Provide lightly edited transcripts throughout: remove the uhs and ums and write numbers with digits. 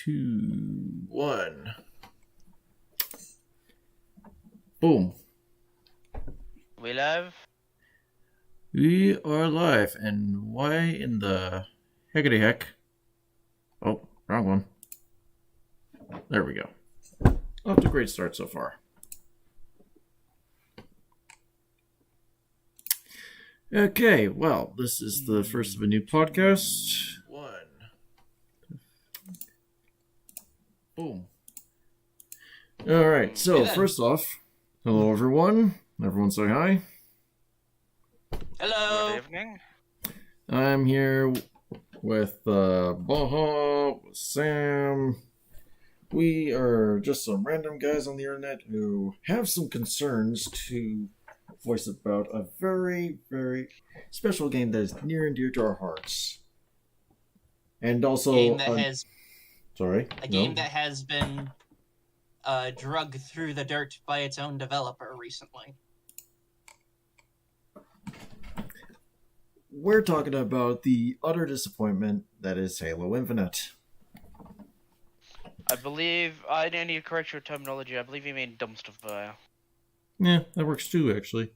2, 1. Boom. We live? We are live, and why in the heckity heck? Oh, wrong one. There we go. Off to a great start so far. Okay, well, this is the first of a new podcast. 1. Boom. Alright, so first off, hello everyone. Everyone say hi. Hello. Good evening. I'm here with Baha, with Sam. We are just some random guys on the internet who have some concerns to voice about a very, very special game that is near and dear to our hearts. And also... A game that has been drugged through the dirt by its own developer recently. We're talking about the utter disappointment that is Halo Infinite. I believe, I need to correct your terminology, I believe you mean dumpster fire. Yeah, that works too, actually.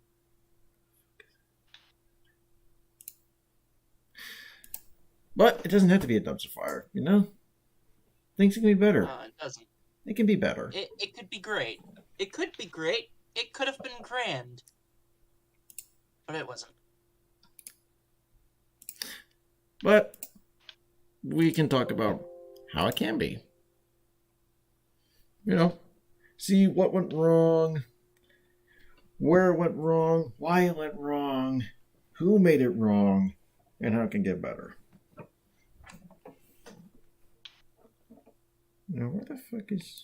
But it doesn't have to be a dumpster fire, you know? Things can be better. It doesn't. It can be better. It could be great. It could be great. It could have been grand. But it wasn't. But we can talk about how it can be. You know, see what went wrong, where it went wrong, why it went wrong, who made it wrong, and how it can get better. Now, where the fuck is...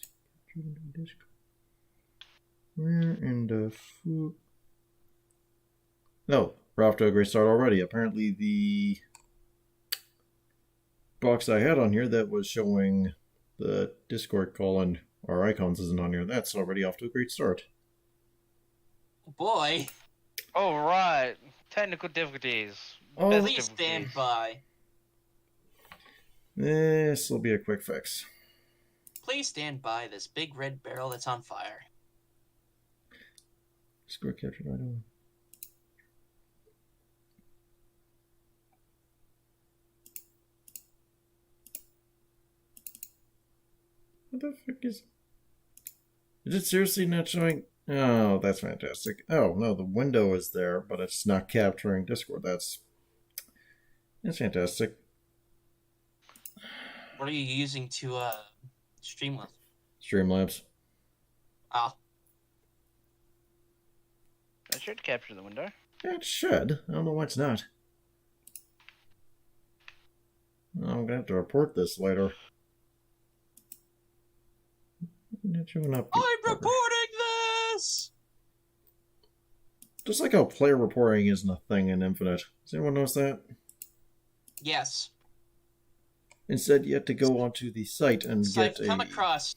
Where in the fuck... No, we're off to a great start already. Apparently the box I had on here that was showing the Discord call and our icons isn't on here. That's already off to a great start. Boy. Oh, right. Technical difficulties. Please stand by. This will be a quick fix. Please stand by this big red barrel that's on fire. Score captured item. What the fuck is... Is it seriously not showing... Oh, that's fantastic. Oh, no, the window is there, but it's not capturing Discord. That's fantastic. What are you using to, Streamlabs? Streamlabs. Ah. That should capture the window. It should. I don't know why it's not. I'm gonna have to report this later. Not showing up. I'm reporting this! Just like how player reporting isn't a thing in Infinite. Does anyone notice that? Yes. Instead, you have to go onto the site and I've come across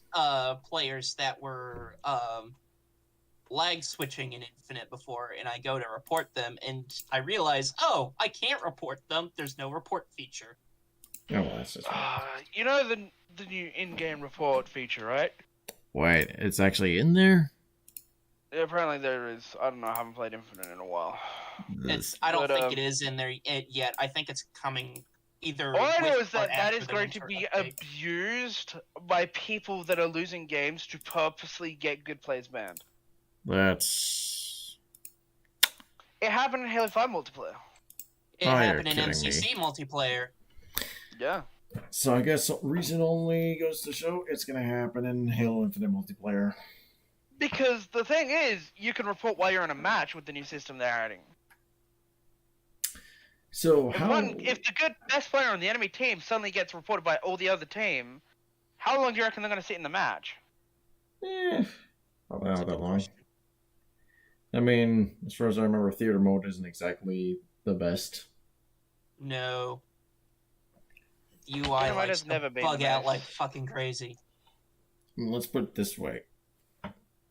players that were lag switching in Infinite before, and I go to report them, and I realize, oh, I can't report them. There's no report feature. Oh, well, that's just... You know the new in-game report feature, right? Wait, it's actually in there? Yeah, apparently there is. I don't know. I haven't played Infinite in a while. I don't think it is in there yet. I think it's coming either. All I know is that that is going to be abused by people that are losing games to purposely get good players banned. That's... It happened in Halo 5 multiplayer. It happened in MCC multiplayer. Yeah. So I guess reason only goes to show it's going to happen in Halo Infinite multiplayer. Because the thing is, you can report while you're in a match with the new system they're adding. So if the best player on the enemy team suddenly gets reported by all the other team, how long do you reckon they're going to sit in the match? Probably not that long. I mean, as far as I remember, theater mode isn't exactly the best. No. UI likes to bug out like fucking crazy. Let's put it this way.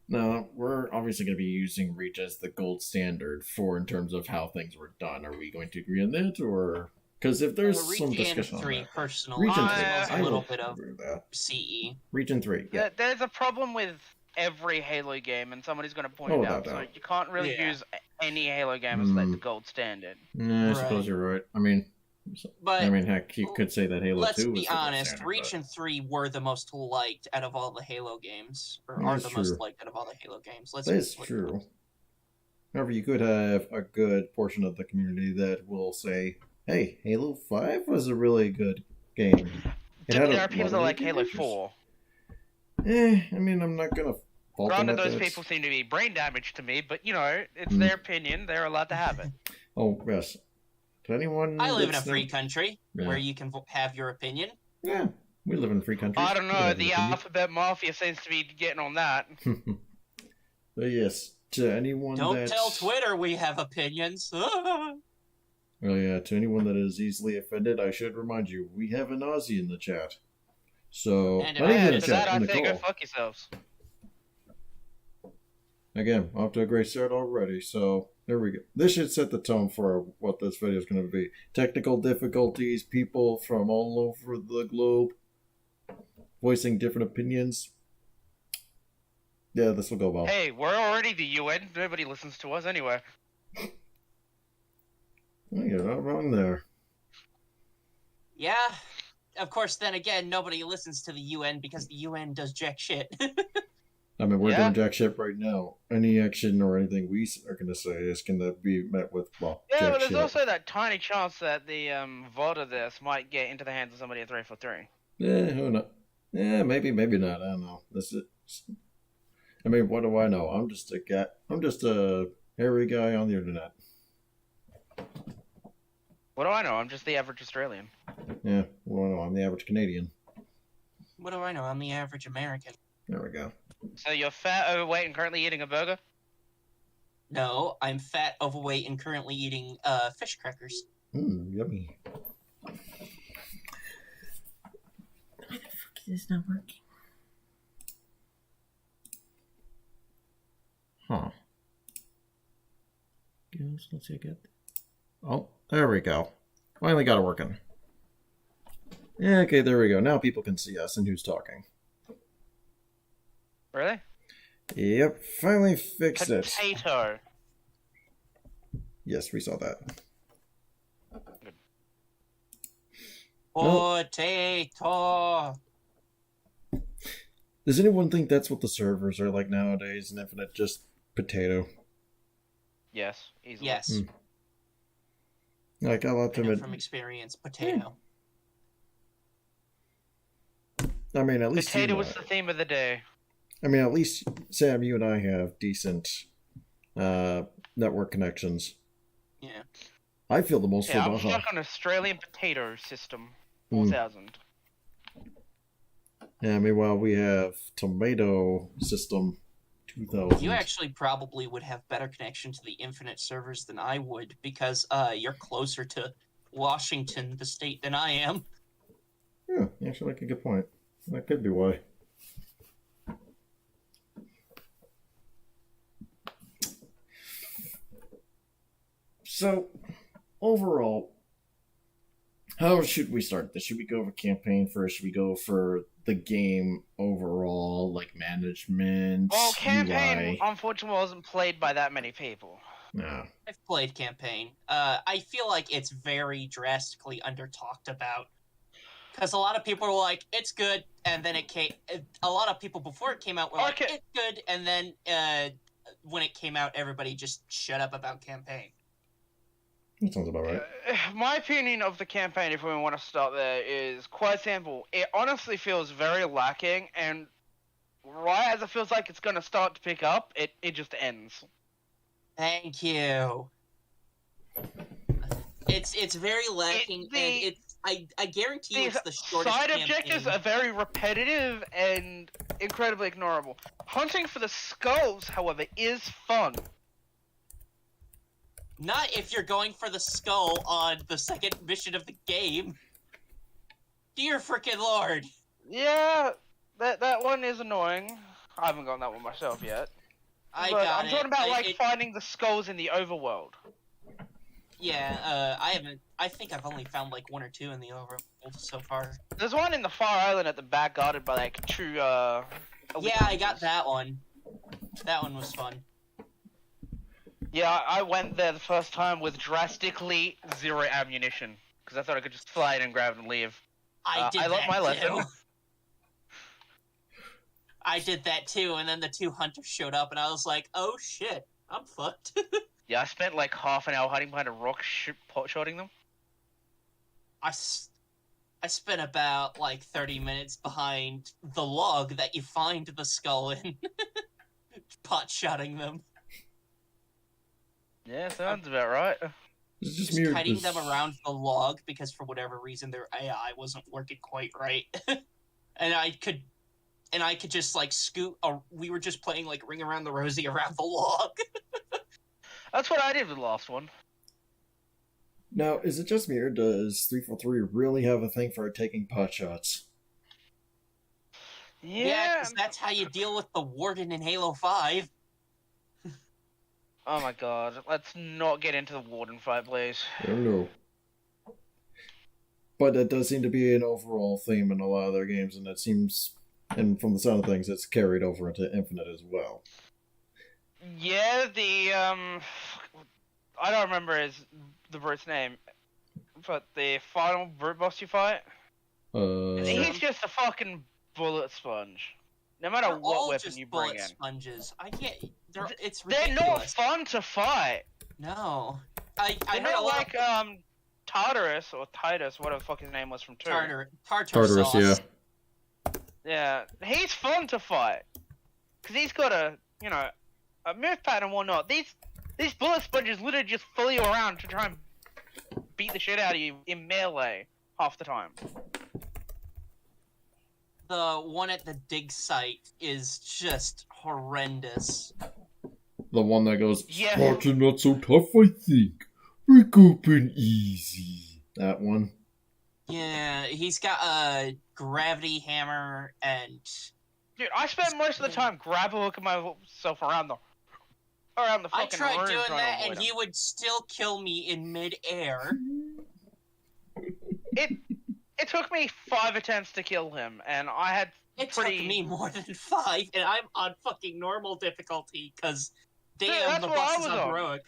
Now, we're obviously going to be using Reach as the gold standard for in terms of how things were done. Are we going to agree on that, or Because if there's some Region discussion 3, on that. personally, Region 3, feels I a little will bit of agree with that. CE. Region 3, yeah. There's a problem with every Halo game, and somebody's going to point Oh, it without out. So doubt. you can't really Yeah. use any Halo game as like Hmm. the gold standard. Yeah, I suppose Right. you're right. I mean, But heck, you could say that Halo let's 2 be was the gold honest, standard, Region 3 were the most liked out of all the Halo games. Or are That's the most true. liked out of all the Halo games. but that's true. However, you could have a good portion of the community that will say, hey, Halo 5 was a really good game. It had There a are people lot that of like good Halo features. 4. I mean, I'm not going to fault them Granted, at those that. people seem to be brain damaged to me, but you know, it's Hmm. their opinion. They're allowed to have it. Oh, yes. To anyone I live in a that's free not- country Yeah. where you can have your opinion. Yeah, we live in free countries. I don't We can know. have an The opinion. Alphabet Mafia seems to be getting on that. But yes, to anyone Don't that's... tell Twitter we have opinions. Oh yeah, to anyone that is easily offended, I should remind you, we have an Aussie in the chat. So, And not if even I in the had For chat, that, in I the say go call. fuck yourselves. Again, off to a great start already, so there we go. This should set the tone for what this video is going to be. Technical difficulties, people from all over the globe voicing different opinions. Yeah, this will go well. Hey, we're already the UN. Nobody listens to us anyway. Oh, you're not wrong there. Yeah. Of course, then again, nobody listens to the UN because the UN does jack shit. I mean, we're Yeah. doing jack shit right now. Any action or anything we are going to say is going to be met with, well, Yeah, jack but there's shit. also that tiny chance that the VOD of this might get into the hands of somebody at 343. Yeah, who knows? Yeah, maybe not. I don't know. This is. I mean, what do I know? I'm just a guy. I'm just a hairy guy on the internet. What do I know? I'm just the average Australian. Yeah, well, no, I'm the average Canadian. What do I know? I'm the average American. There we go. So you're fat, overweight, and currently eating a burger? No, I'm fat, overweight, and currently eating fish crackers. Yummy. Why the fuck is this not working? Huh. Yes, let's see again. Oh, there we go. Finally got it working. Yeah, okay, there we go. Now people can see us and who's talking. Really? Yep, finally fixed it. Potato. Yes, we saw that. Oh. Potato. Does anyone think that's what the servers are like nowadays in Infinite? Just potato? Yes, easily. Yes. Like, I'll have to I know admit, from experience, potato. I mean, at least Potato you was know. the theme of the day. I mean, at least, Sam, you and I have decent network connections. Yeah. I feel the most Yeah, for I'm Baja. stuck on Australian potato system. Hmm. 4000. Yeah, meanwhile, we have tomato system 2000. You actually probably would have better connection to the Infinite servers than I would because you're closer to Washington, the state, than I am. Yeah, actually, like a good point. That could be why. So, overall, how should we start this? Should we go for campaign first? Should we go for the game overall, like management? Well, campaign, UI? unfortunately, wasn't played by that many people. No. I've played campaign. I feel like it's very drastically under talked about. Because a lot of people were like, it's good, and then it came. A lot of people before it came out were like, Okay. it's good, and then when it came out, everybody just shut up about campaign. That sounds about right. My opinion of the campaign, if we want to start there, is quite simple. It honestly feels very lacking, and right as it feels like it's going to start to pick up, it just ends. Thank you. It's very lacking, the- and it's I guarantee you These it's the shortest side campaign. objectives are very repetitive and incredibly ignorable. Hunting for the skulls, however, is fun. Not if you're going for the skull on the second mission of the game. Dear frickin' lord. Yeah, that one is annoying. I haven't gotten that one myself yet. I But got I'm talking it. about like finding the skulls in the overworld. Yeah, I haven't. I think I've only found like 1 or 2 in the overworld so far. There's one in the far island at the back, guarded by like true. Elite Yeah, I got hunters. that one. That one was fun. Yeah, I went there the first time with drastically 0 ammunition because I thought I could just fly in and grab and leave. I did I learned that my too. lesson. I did that too, and then the 2 hunters showed up, and I was like, "Oh shit, I'm fucked." Yeah, I spent like half an hour hiding behind a rock, pot-shotting them. I spent about like 30 minutes behind the log that you find the skull in, pot-shotting them. Yeah, sounds about right. It's just Just me or kiting this- them around the log because for whatever reason their AI wasn't working quite right, and I could just like scoot. We were just playing like Ring Around the Rosie around the log. That's what I did with the last one. Now, is it just me or does 343 really have a thing for taking pot shots? Yeah. 'Cause that's how you deal with the Warden in Halo 5. Oh my god, let's not get into the Warden fight, please. I don't know. But that does seem to be an overall theme in a lot of their games, and it seems, and from the sound of things, it's carried over into Infinite as well. Yeah, I don't remember the brute's name, but the final brute boss you fight, he's just a fucking bullet sponge. No matter They're what all weapon just you bring bullet in. sponges. I can't. It's They're ridiculous. not fun to fight. No, I They're heard a not lot like of Tartarus or Titus, whatever the fuck his name was from 2. tartar Tartarus, sauce. yeah. Yeah, he's fun to fight. Because he's got a move pattern and whatnot. These bullet sponges literally just follow you around to try and beat the shit out of you in melee half the time. The one at the dig site is just horrendous. The one that goes, Yeah. Spartan not so tough, I think. Break open easy. That one. Yeah, he's got a gravity hammer and Dude, I spend most of the time hooking myself around the I fucking tried room doing trying that to avoid and him. he would still kill me in mid-air. It took me 5 attempts to kill him, and I had It pretty... took me more than 5, and I'm on fucking normal difficulty, because damn, that's the what I boss is was on. heroic.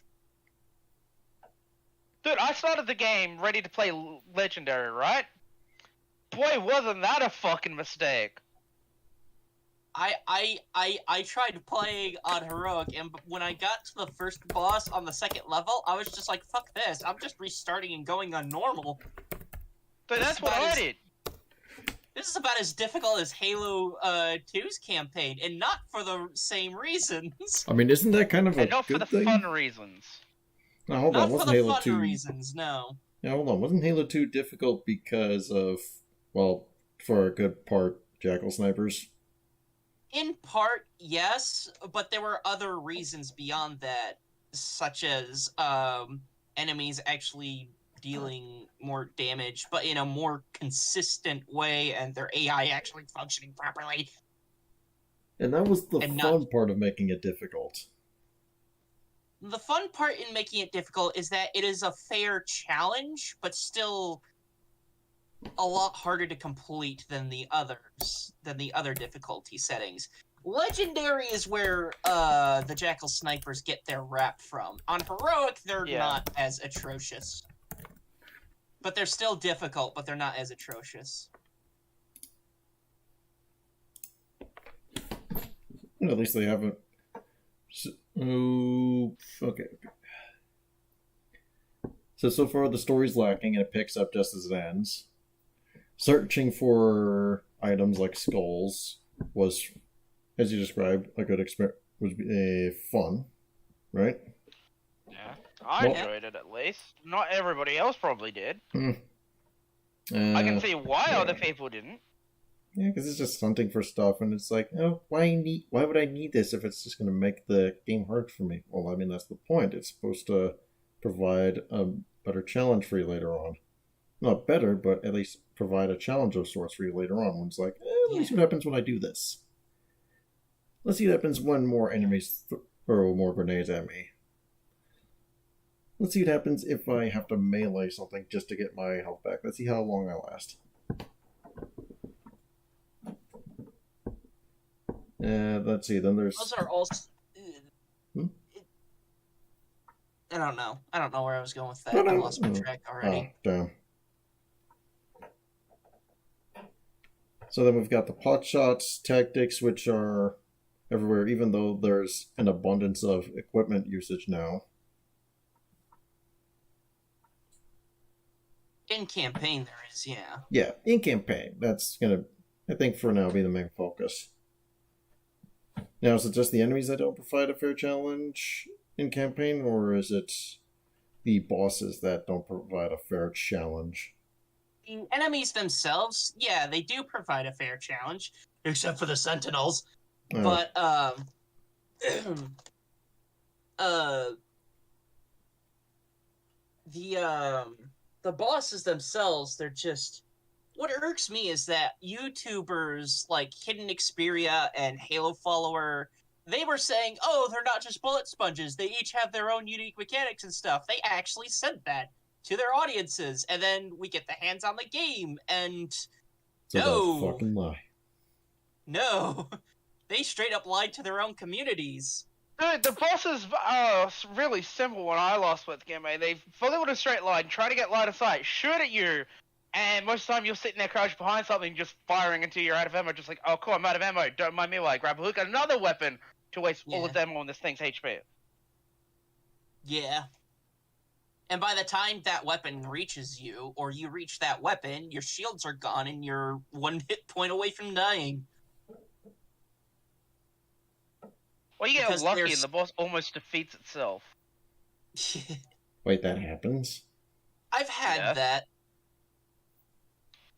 Dude, I started the game ready to play Legendary, right? Boy, wasn't that a fucking mistake. I tried playing on heroic, and when I got to the first boss on the 2nd level, I was just like, fuck this, I'm just restarting and going on normal. Dude, that's what I did. This is about as difficult as Halo 2's campaign, and not for the same reasons. I mean, isn't that kind of a And not for good the thing? fun reasons. No, hold Not on. for Wasn't the Halo fun 2... reasons, no. Yeah, hold on. Wasn't Halo 2 difficult because of, well, for a good part, Jackal snipers? In part, yes, but there were other reasons beyond that, such as enemies actually dealing more damage, but in a more consistent way, and their AI actually functioning properly. And that was the And fun part of making it difficult. The fun part in making it difficult is that it is a fair challenge, but still a lot harder to complete than the other difficulty settings. Legendary is where the Jackal snipers get their rap from. On heroic, they're Yeah. not as atrocious. But they're still difficult, but they're not as atrocious. Well, at least they haven't... Oh, okay. So far the story's lacking and it picks up just as it ends. Searching for items like skulls was, as you described, a good experience. Was fun, right? Yeah. I Well- enjoyed it at least. Not everybody else probably did. I I can see why yeah. other people didn't. Yeah, because it's just hunting for stuff, and it's like, oh, why would I need this if it's just going to make the game hard for me? Well, I mean, that's the point. It's supposed to provide a better challenge for you later on. Not better, but at least provide a challenge of sorts for you later on. When it's like, let me see what happens when I do this. Let's see what happens when more enemies throw more grenades at me. Let's see what happens if I have to melee something just to get my health back. Let's see how long I last. Let's see. Then there's. Those are all. Hmm? I don't know. I don't know where I was going with that. No, no, I lost my no. track Oh, already. damn. So then we've got the pot shots tactics, which are everywhere, even though there's an abundance of equipment usage now. In campaign, there is, yeah. Yeah, in campaign. That's gonna, I think, for now, be the main focus. Now, is it just the enemies that don't provide a fair challenge in campaign, or is it the bosses that don't provide a fair challenge? The enemies themselves, yeah, they do provide a fair challenge, except for the Sentinels. Oh, But the bosses themselves, they're just. What irks me is that YouTubers like Hidden Xperia and Halo Follower, they were saying, "Oh, they're not just bullet sponges. They each have their own unique mechanics and stuff." They actually said that to their audiences, and then we get the hands on the game, and so no. that's fucking lie. no, they straight up lied to their own communities. Dude, the bosses are really simple when I last with the game, mate. They follow in a straight line, try to get line of sight, shoot at you, and most of the time you're sitting there crouched behind something, just firing until you're out of ammo, just like, oh cool, I'm out of ammo, don't mind me while I grab a hook, another weapon to waste all Yeah. its ammo on this thing's HP. Yeah. And by the time that weapon reaches you, or you reach that weapon, your shields are gone and you're one hit point away from dying. Well, you get Because lucky there's- and the boss almost defeats itself. Wait, that happens? I've had Yeah. that.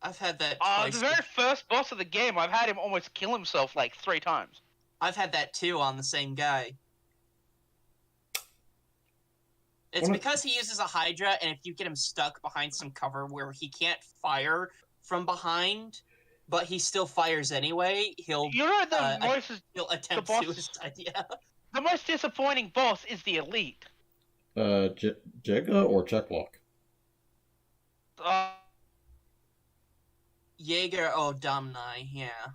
I've had that The twice. very first boss of the game, I've had him almost kill himself like 3 times. I've had that too on the same guy. It's What- because he uses a Hydra, and if you get him stuck behind some cover where he can't fire from behind, but he still fires anyway, he'll You know the attempt boss- suicide. Yeah. the most disappointing boss is the Elite. Jega or Checklock? Jaeger Domni, yeah.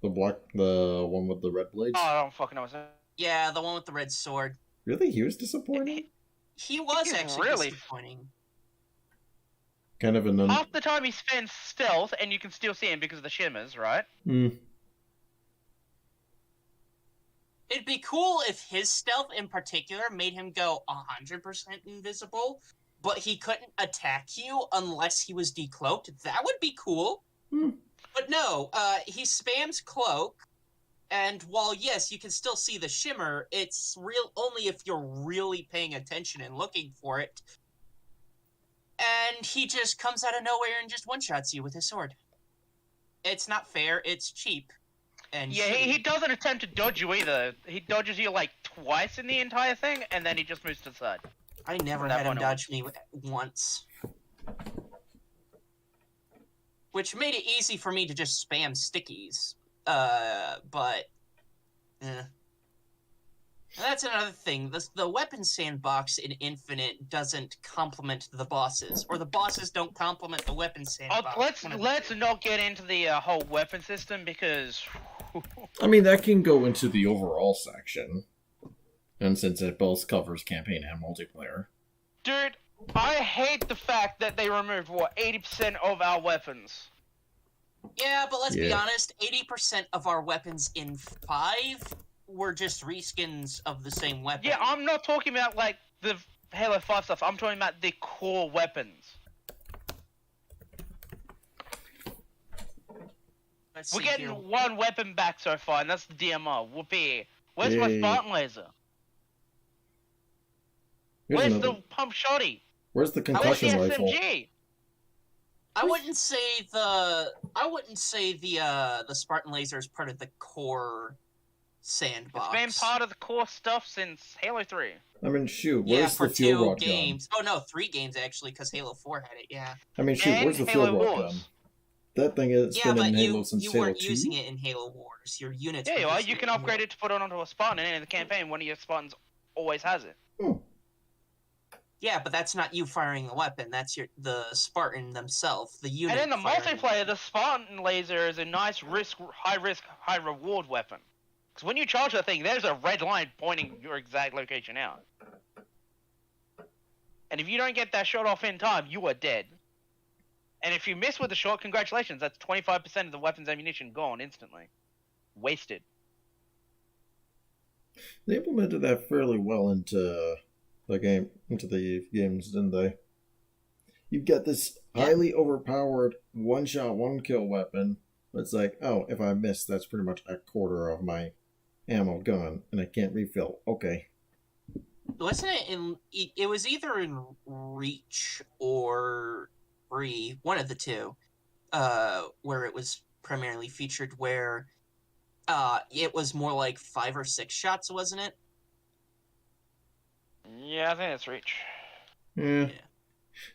The one with the red blades? Oh, I don't fucking know. What's that. Yeah, the one with the red sword. Really? He was disappointing? He was He's actually really- disappointing. Kind of an Half the time he spends stealth, and you can still see him because of the shimmers, right? It'd be cool if his stealth in particular made him go 100% invisible, but he couldn't attack you unless he was decloaked. That would be cool. Hmm. But no, he spams cloak, and while yes, you can still see the shimmer, it's real only if you're really paying attention and looking for it. And he just comes out of nowhere and just one-shots you with his sword. It's not fair, it's cheap. And Yeah, he doesn't attempt to dodge you either. He dodges you like twice in the entire thing, and then he just moves to the side. I never That had him one dodge me once. Which made it easy for me to just spam stickies. But... That's another thing. The weapon sandbox in Infinite doesn't complement the bosses. Or the bosses don't complement the weapon sandbox. Let's not get into the whole weapon system, because... I mean, that can go into the overall section. And since it both covers campaign and multiplayer. Dude, I hate the fact that they removed, 80% of our weapons. Yeah, but let's be Yeah. honest, 80% of our weapons in 5 were just reskins of the same weapon. Yeah, I'm not talking about, like, the Halo 5 stuff. I'm talking about the core weapons. Let's We're see getting here. one weapon back so far, and that's the DMR. Whoopee. Where's my Yay. Spartan laser? Here's Where's another. the pump shotty? Where's the Where's the concussion rifle? SMG? I wouldn't say the Spartan laser is part of the core It's sandbox. been part of the core stuff since Halo 3. I mean, shoot, yeah, where's for the fuel 2 rod games. Oh no, 3 games actually, because Halo 4 had it. Yeah. gun? I mean, shoot, And where's the Halo fuel rod Wars. gun? That thing has Yeah, been but in Halo you since you Halo weren't 2. using it in Halo Wars. Your units. Yeah, were you are. using You it can in upgrade it to put it onto a Spartan, and in the campaign, one of your Spartans always has it. Hmm. Yeah, but that's not you firing the weapon. That's the Spartan themselves, the unit. And in the firing. multiplayer, the Spartan laser is a nice risk, high reward weapon. Because when you charge that thing, there's a red line pointing your exact location out. And if you don't get that shot off in time, you are dead. And if you miss with the shot, congratulations, that's 25% of the weapon's ammunition gone instantly. Wasted. They implemented that fairly well into the games, didn't they? You've got this highly overpowered one-shot, one-kill weapon. It's like, oh, if I miss, that's pretty much a quarter of my ammo gone, and I can't refill. Okay. Wasn't it in? It was either in Reach or Free, one of the two, where it was primarily featured. Where, it was more like 5 or 6 shots, wasn't it? Yeah, I think that's Reach. Yeah.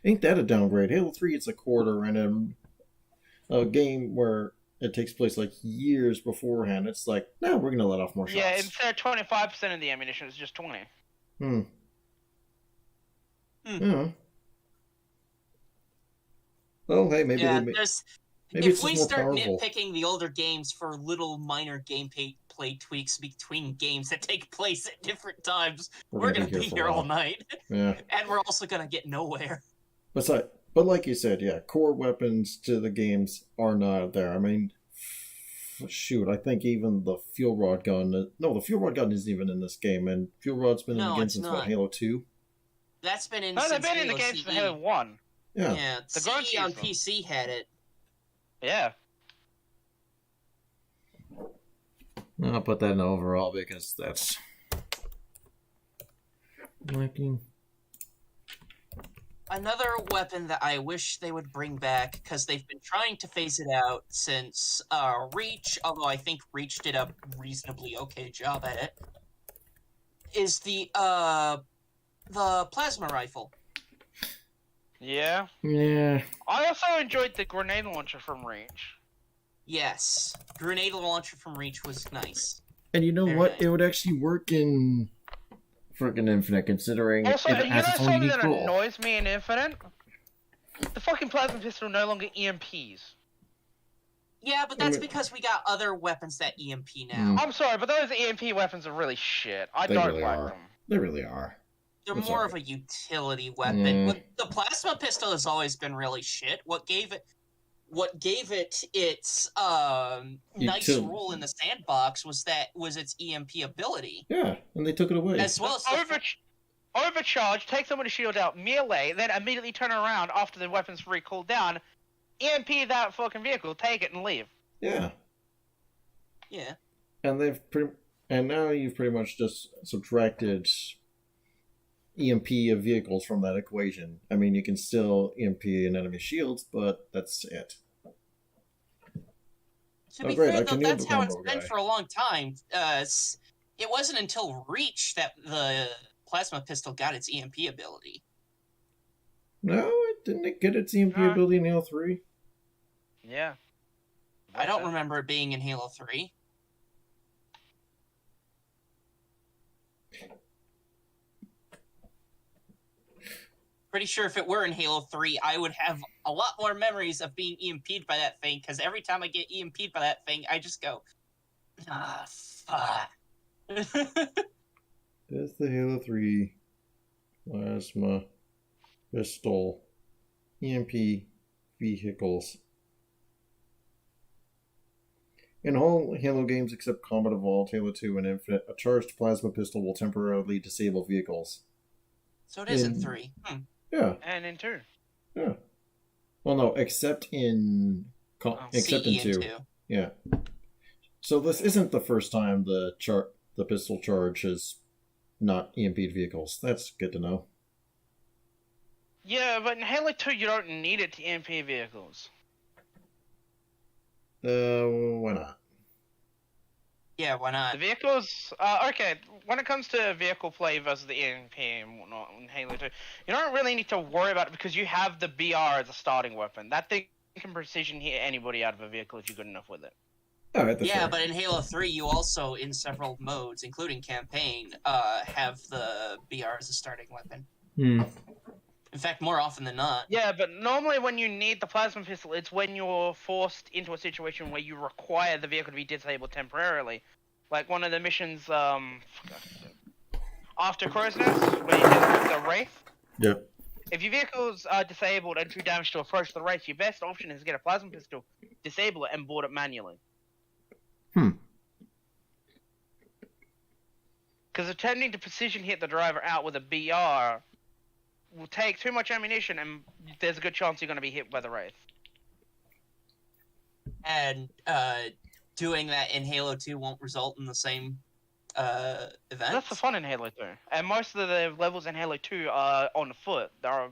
Ain't that a downgrade? Halo 3, it's a quarter, and a game where it takes place like years beforehand, it's like, no, we're gonna let off more shots. Yeah, instead of 25% of the ammunition, it's just 20. Yeah. Well, hey, maybe maybe if it's we just more start powerful. nitpicking the older games for little minor gameplay tweaks between games that take place at different times, we're gonna be for a here all while. night. Yeah. And we're also gonna get nowhere. But like you said, yeah, core weapons to the games are not there. I mean, shoot, I think even the fuel rod gun. No, the fuel rod gun isn't even in this game, and fuel rod's been in the game it's since not. what, Halo 2? That's been in. No, they've since been in the Halo games CE. for Halo 1. Yeah. Yeah, The CE Guard on season. PC had it. Yeah. I'll put that in overall because that's lacking. Another weapon that I wish they would bring back, because they've been trying to phase it out since Reach, although I think Reach did a reasonably okay job at it, is the plasma rifle. Yeah. Yeah. I also enjoyed the grenade launcher from Reach. Yes, grenade launcher from Reach was nice. And you know Very what? nice. It would actually work in freaking Infinite, considering Also, it you know has its own something unique that role. annoys me in Infinite? The fucking plasma pistol no longer EMPs. Yeah, but that's because we got other weapons that EMP now. Mm. I'm sorry, but those EMP weapons are really shit. I They don't really like are. them. They really are. They're That's more all of a utility weapon. Yeah. But the plasma pistol has always been really shit. What gave it its nice Util- role in the sandbox was its EMP ability. Yeah, and they took it away. As well as Overcharge, take somebody's shield out, melee, then immediately turn around after the weapon's free cooled down, EMP that fucking vehicle, take it and leave. Yeah, yeah. and now you've pretty much just subtracted EMP of vehicles from that equation. I mean, you can still EMP an enemy shields, but that's it. To be great, fair, I though, can that's use the how it's combo been guy. for a long time. It wasn't until Reach that the plasma pistol got its EMP ability. No, it didn't get its EMP Huh. ability in Halo 3. Yeah. I don't remember it being in Halo 3. Pretty sure if it were in Halo 3, I would have a lot more memories of being EMP'd by that thing, because every time I get EMP'd by that thing, I just go, ah, fuck. That's the Halo 3 plasma pistol EMP vehicles. In all Halo games except Combat Evolved, Halo 2, and Infinite, a charged plasma pistol will temporarily disable vehicles. So it is in In- 3. Yeah, And in 2. yeah. Well, no, except in except in CE 2. Yeah. So this isn't the first time the pistol charge has not EMP'd vehicles. That's good to know. Yeah, but in Halo 2, you don't need it to EMP vehicles. Why not? Yeah, why The not? vehicles, okay, when it comes to vehicle play versus the EMP and whatnot in Halo 2, you don't really need to worry about it because you have the BR as a starting weapon. That thing can precision hit anybody out of a vehicle if you're good enough with it. All right, that's Yeah, fair. but in Halo 3, you also, in several modes, including campaign, have the BR as a starting weapon. Hmm. In fact, more often than not. Yeah, but normally when you need the plasma pistol, it's when you're forced into a situation where you require the vehicle to be disabled temporarily. Like one of the missions, after Crow's Nest, where you deal with the Wraith. Yep. If your vehicles are disabled and too damaged to approach the Wraith, your best option is to get a plasma pistol, disable it, and board it manually. Because attempting to precision hit the driver out with a BR will take too much ammunition, and there's a good chance you're going to be hit by the Wraith. And doing that in Halo 2 won't result in the same event. That's the fun in Halo 2. And most of the levels in Halo 2 are on foot. There are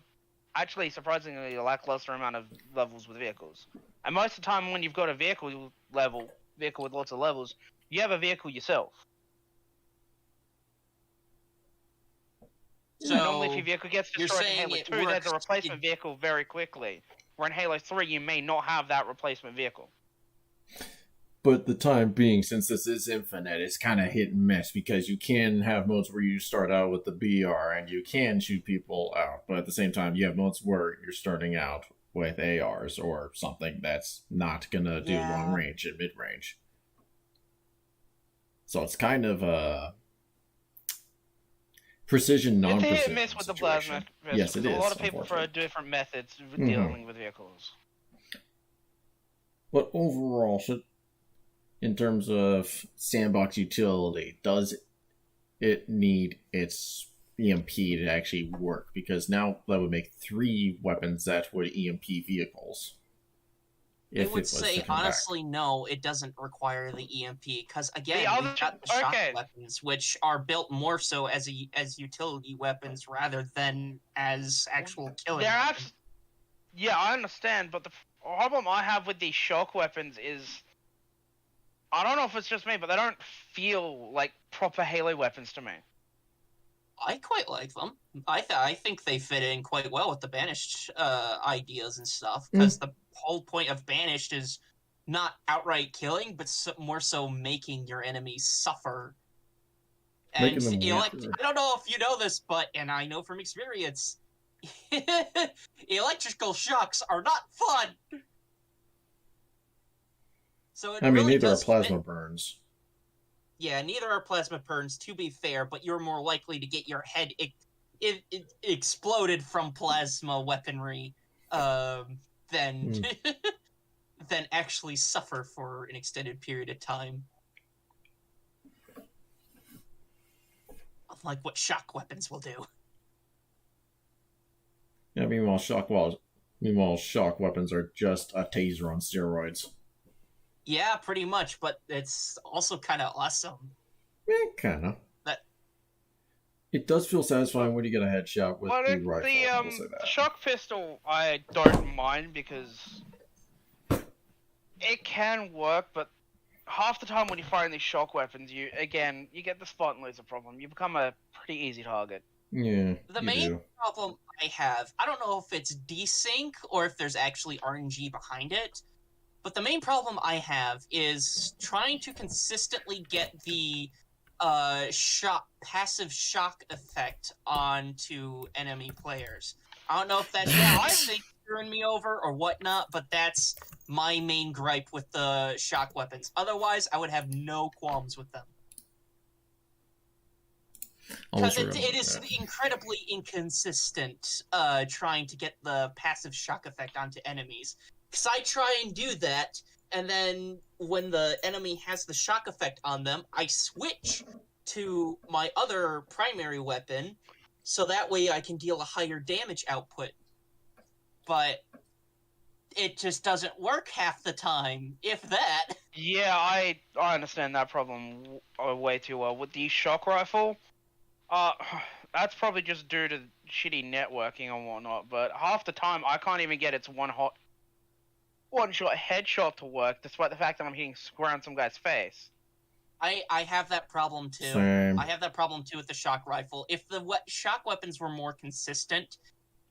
actually surprisingly a lackluster amount of levels with vehicles. And most of the time when you've got a vehicle with lots of levels, you have a vehicle yourself. So normally if your vehicle gets you're destroyed in saying Halo it 2, there's works a replacement vehicle very quickly. Where in Halo 3, you may not have that replacement vehicle. But the time being, since this is Infinite, it's kind of hit and miss because you can have modes where you start out with the BR and you can shoot people out, but at the same time, you have modes where you're starting out with ARs or something that's not gonna do Yeah. long range and mid range. So it's kind of a precision, It's non-precision hit and miss with the situation. plasma pistol. Yes, it because is. A lot of people prefer unfortunately. different methods of Mhm. dealing with vehicles. But overall, in terms of sandbox utility, does it need its EMP to actually work? Because now that would make 3 weapons that would EMP vehicles. I If would it was say to come back. honestly, no, it doesn't require the EMP because again, other we've got the two- shock okay. weapons, which are built more so as utility weapons rather than as actual killing. They're weapons. Yeah, I understand, but the problem I have with these shock weapons is, I don't know if it's just me, but they don't feel like proper Halo weapons to me. I quite like them. I think they fit in quite well with the banished ideas and stuff because the whole point of banished is not outright killing, but more so making your enemies suffer. And Making them I don't know if you know this, and I know from experience, electrical shocks are not fun. So it I mean, really neither are does plasma fit. burns. Yeah, neither are plasma burns, to be fair, but you're more likely to get your head exploded from plasma weaponry than than actually suffer for an extended period of time. Unlike what shock weapons will do. Yeah, meanwhile, shock weapons are just a taser on steroids. Yeah, pretty much, but it's also kind of awesome. Kinda. That- It does feel satisfying when you get a headshot with Well, the rifle. I will say the that. shock pistol I don't mind because it can work, but half the time when you fire these shock weapons, you get the spot and laser problem. You become a pretty easy target. Yeah, The you main do. problem I have, I don't know if it's desync or if there's actually RNG behind it, but the main problem I have is trying to consistently get the passive shock effect onto enemy players. I don't know if that's screwing me over or whatnot, but that's my main gripe with the shock weapons. Otherwise, I would have no qualms with them. Because it is incredibly inconsistent trying to get the passive shock effect onto enemies. Because I try and do that, and then when the enemy has the shock effect on them, I switch to my other primary weapon, so that way I can deal a higher damage output. But it just doesn't work half the time, if that. Yeah, I understand that problem way too well. With the shock rifle, that's probably just due to shitty networking and whatnot, but half the time I can't even get its one-shot headshot to work, despite the fact that I'm hitting around some guy's face. I have that problem too. Same. I have that problem too with the shock rifle. If the shock weapons were more consistent,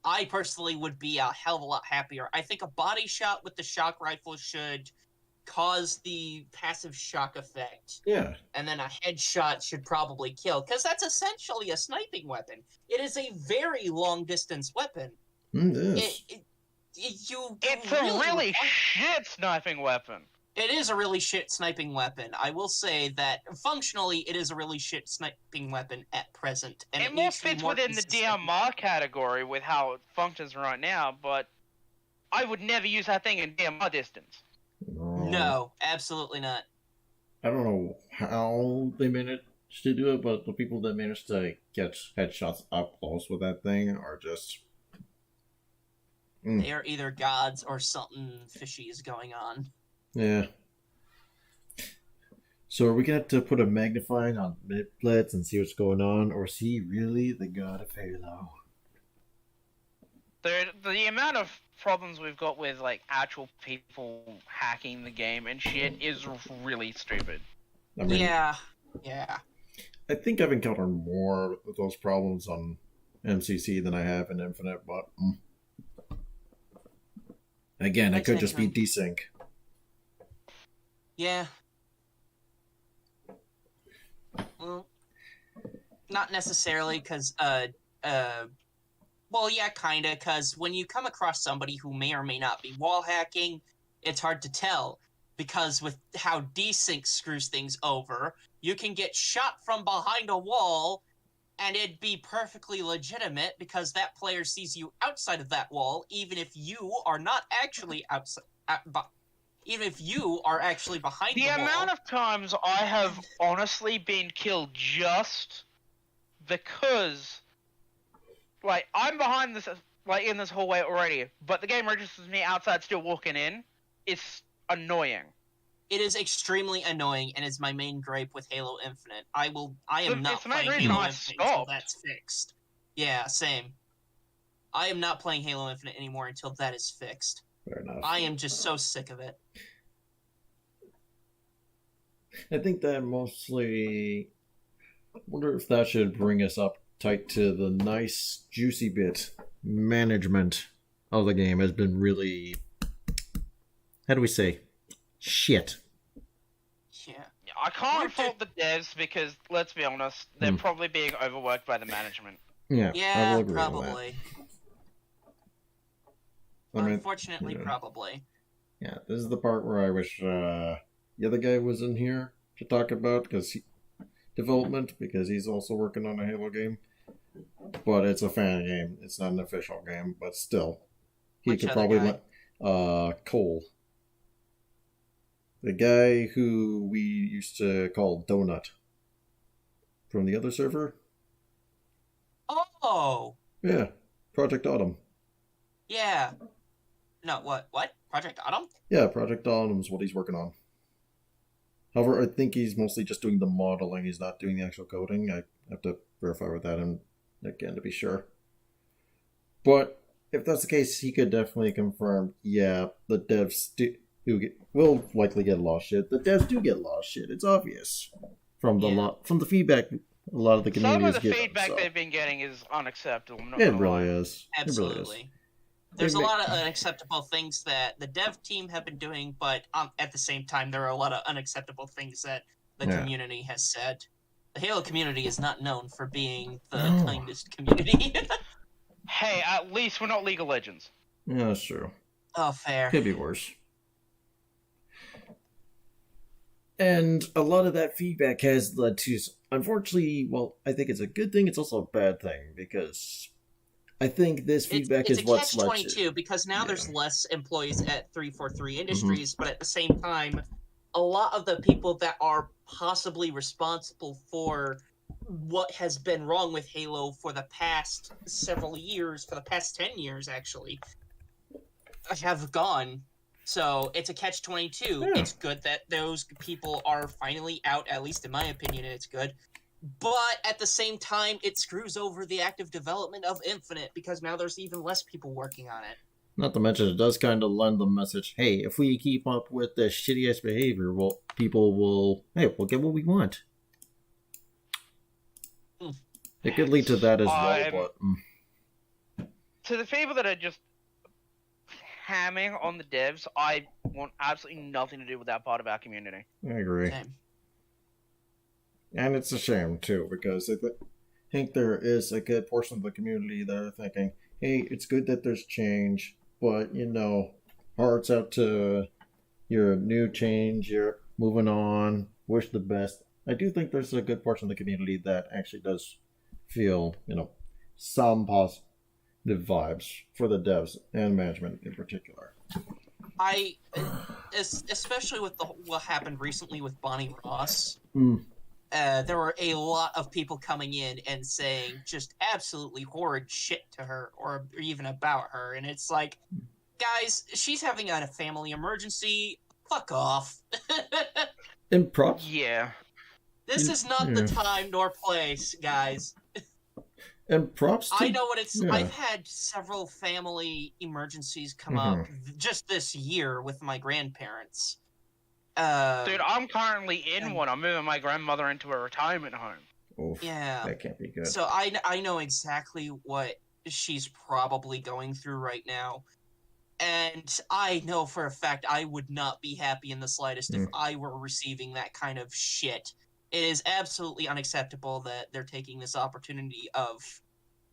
I personally would be a hell of a lot happier. I think a body shot with the shock rifle should cause the passive shock effect, Yeah. and then a headshot should probably kill, because that's essentially a sniping weapon. It is a very long distance weapon. It is. It's It's a really shit sniping weapon. It is a really shit sniping weapon. I will say that functionally, it is a really shit sniping weapon at present, and It it more needs to be fits more within the consistent. DMR category with how it functions right now, but I would never use that thing in DMR distance. No, absolutely not. I don't know how they managed to do it, but the people that managed to get headshots up close with that thing are just. They are either gods or something fishy is going on. Yeah. So are we gonna have to put a magnifying on Blitz and see what's going on, or is he really the god of Halo? The amount of problems we've got with like actual people hacking the game and shit is really stupid. I mean, Yeah. I think I've encountered more of those problems on MCC than I have in Infinite, but again, it could just be desync. Yeah. Well, not necessarily, because, well, yeah, kinda, because when you come across somebody who may or may not be wall hacking, it's hard to tell, because with how desync screws things over, you can get shot from behind a wall, and it'd be perfectly legitimate, because that player sees you outside of that wall, even if you are not actually outside, even if you are actually behind the wall. The amount of times I have honestly been killed just because, like, I'm behind this, like, in this hallway already, but the game registers me outside still walking in, is annoying. It is extremely annoying, and is my main gripe with Halo Infinite. I am not It's the main playing reason Halo I Infinite until stopped. that's fixed. Yeah, same. I am not playing Halo Infinite anymore until that is fixed. Fair enough. I am just so sick of it. I think that mostly. I wonder if that should bring us up tight to the nice, juicy bit. Management of the game has been really. How do we say? Shit. Yeah. I can't fault the devs because, let's be honest, they're Hmm. probably being overworked by the management. Yeah, I Yeah, will agree probably. on that. I mean, Unfortunately, yeah. probably. Yeah, this is the part where I wish the other guy was in here to talk about development, because he's also working on a Halo game. But it's a fan game; it's not an official game. But still, he Which could other probably guy? Cole, the guy who we used to call Donut from the other server. Oh! Yeah, Project Autumn. Yeah. No, what? What? Project Autumn? Yeah, Project Autumn's what he's working on. However, I think he's mostly just doing the modeling. He's not doing the actual coding. I have to verify with that and again to be sure. But if that's the case, he could definitely confirm. Yeah, the devs will likely get lost shit. The devs do get lost shit. It's obvious from the feedback a lot of the community Some of is the getting. feedback So. they've been getting is unacceptable. I'm not It gonna really lie. is. Absolutely. It really is. There's a They lot of unacceptable things that the dev team have been doing, but at the same time, there are a lot of unacceptable things that the Yeah. community has said. The Halo community is not known for being the No. kindest community. Hey, at least we're not League of Legends. Yeah, that's true. Oh, fair. Could be worse. And a lot of that feedback has led to, unfortunately, well, I think it's a good thing. It's also a bad thing because I think this feedback it's is a what's led catch-22 because now there's Yeah. less employees at 343 Mm-hmm. Industries, but at the same time, a lot of the people that are possibly responsible for what has been wrong with Halo for the past several years, for the past 10 years actually, have gone. So it's a catch-22. Yeah. It's good that those people are finally out, at least in my opinion, it's good. But at the same time, it screws over the active development of Infinite because now there's even less people working on it. Not to mention, it does kind of lend the message, hey, if we keep up with this shitty-ass behavior, well, people will, hey, we'll get what we want. Mm. It could lead to that as well, I'm- but... To the people that are just hamming on the devs. I want absolutely nothing to do with that part of our community. I agree. Same. And it's a shame, too, because I think there is a good portion of the community that are thinking, hey, it's good that there's change, but, hearts out to your new change, you're moving on, wish the best. I do think there's a good portion of the community that actually does feel, some positive vibes for the devs and management in particular. Especially with what happened recently with Bonnie Ross, Mm. there were a lot of people coming in and saying just absolutely horrid shit to her or even about her, and it's like, guys, she's having a family emergency. Fuck off. And props. Yeah. This Yeah. is not the time nor place, guys. And props to... I know what it's. yeah. I've had several family emergencies come up just this year with my grandparents. Dude, I'm currently in one. I'm moving my grandmother into a retirement home. Oof, Yeah. that can't be good. So I know exactly what she's probably going through right now. And I know for a fact I would not be happy in the slightest if I were receiving that kind of shit. It is absolutely unacceptable that they're taking this opportunity of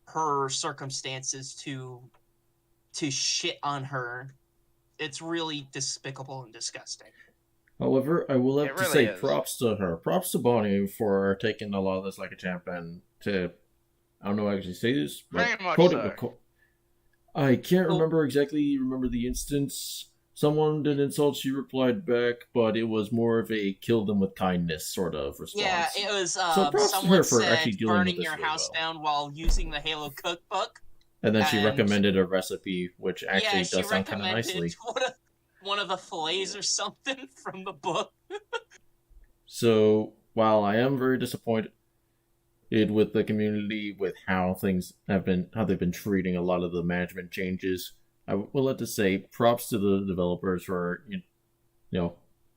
her circumstances to shit on her. It's really despicable and disgusting. However, I will have It to really say is. props to her. Props to Bonnie for taking a lot of this like a champ and to... I don't know how to actually say this, but Very much quote so. it. I can't remember the instance. Someone did insult, she replied back, but it was more of a kill them with kindness sort of response. Yeah, it was So props to someone her for said actually dealing with burning this your really house well. down while using the Halo cookbook. And then she and- recommended a recipe, which actually she does sound kind of recommended nicely. one of the fillets or something from the book. So, while I am very disappointed with the community, with how they've been treating a lot of the management changes, I will have to say props to the developers for,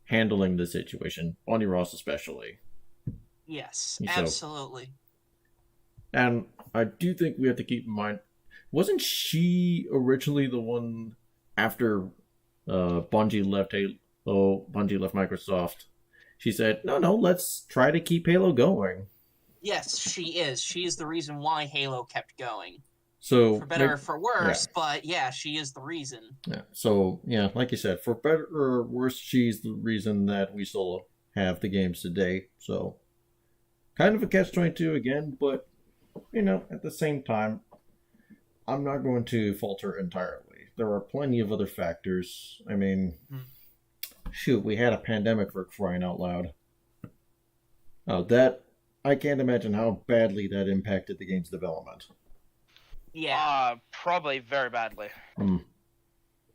handling the situation. Bonnie Ross especially. Yes, So- absolutely. And I do think we have to keep in mind, wasn't she originally the one after Bungie left Microsoft? She said, no, let's try to keep Halo going. Yes, she is. She is the reason why Halo kept going. So For better or for worse, but yeah, she is the reason. Yeah. So, like you said, for better or worse, she's the reason that we still have the games today. So, kind of a catch-22 again, but, at the same time, I'm not going to falter entirely. There are plenty of other factors. I mean, shoot, we had a pandemic for crying out loud. I can't imagine how badly that impacted the game's development. Yeah, Probably very badly.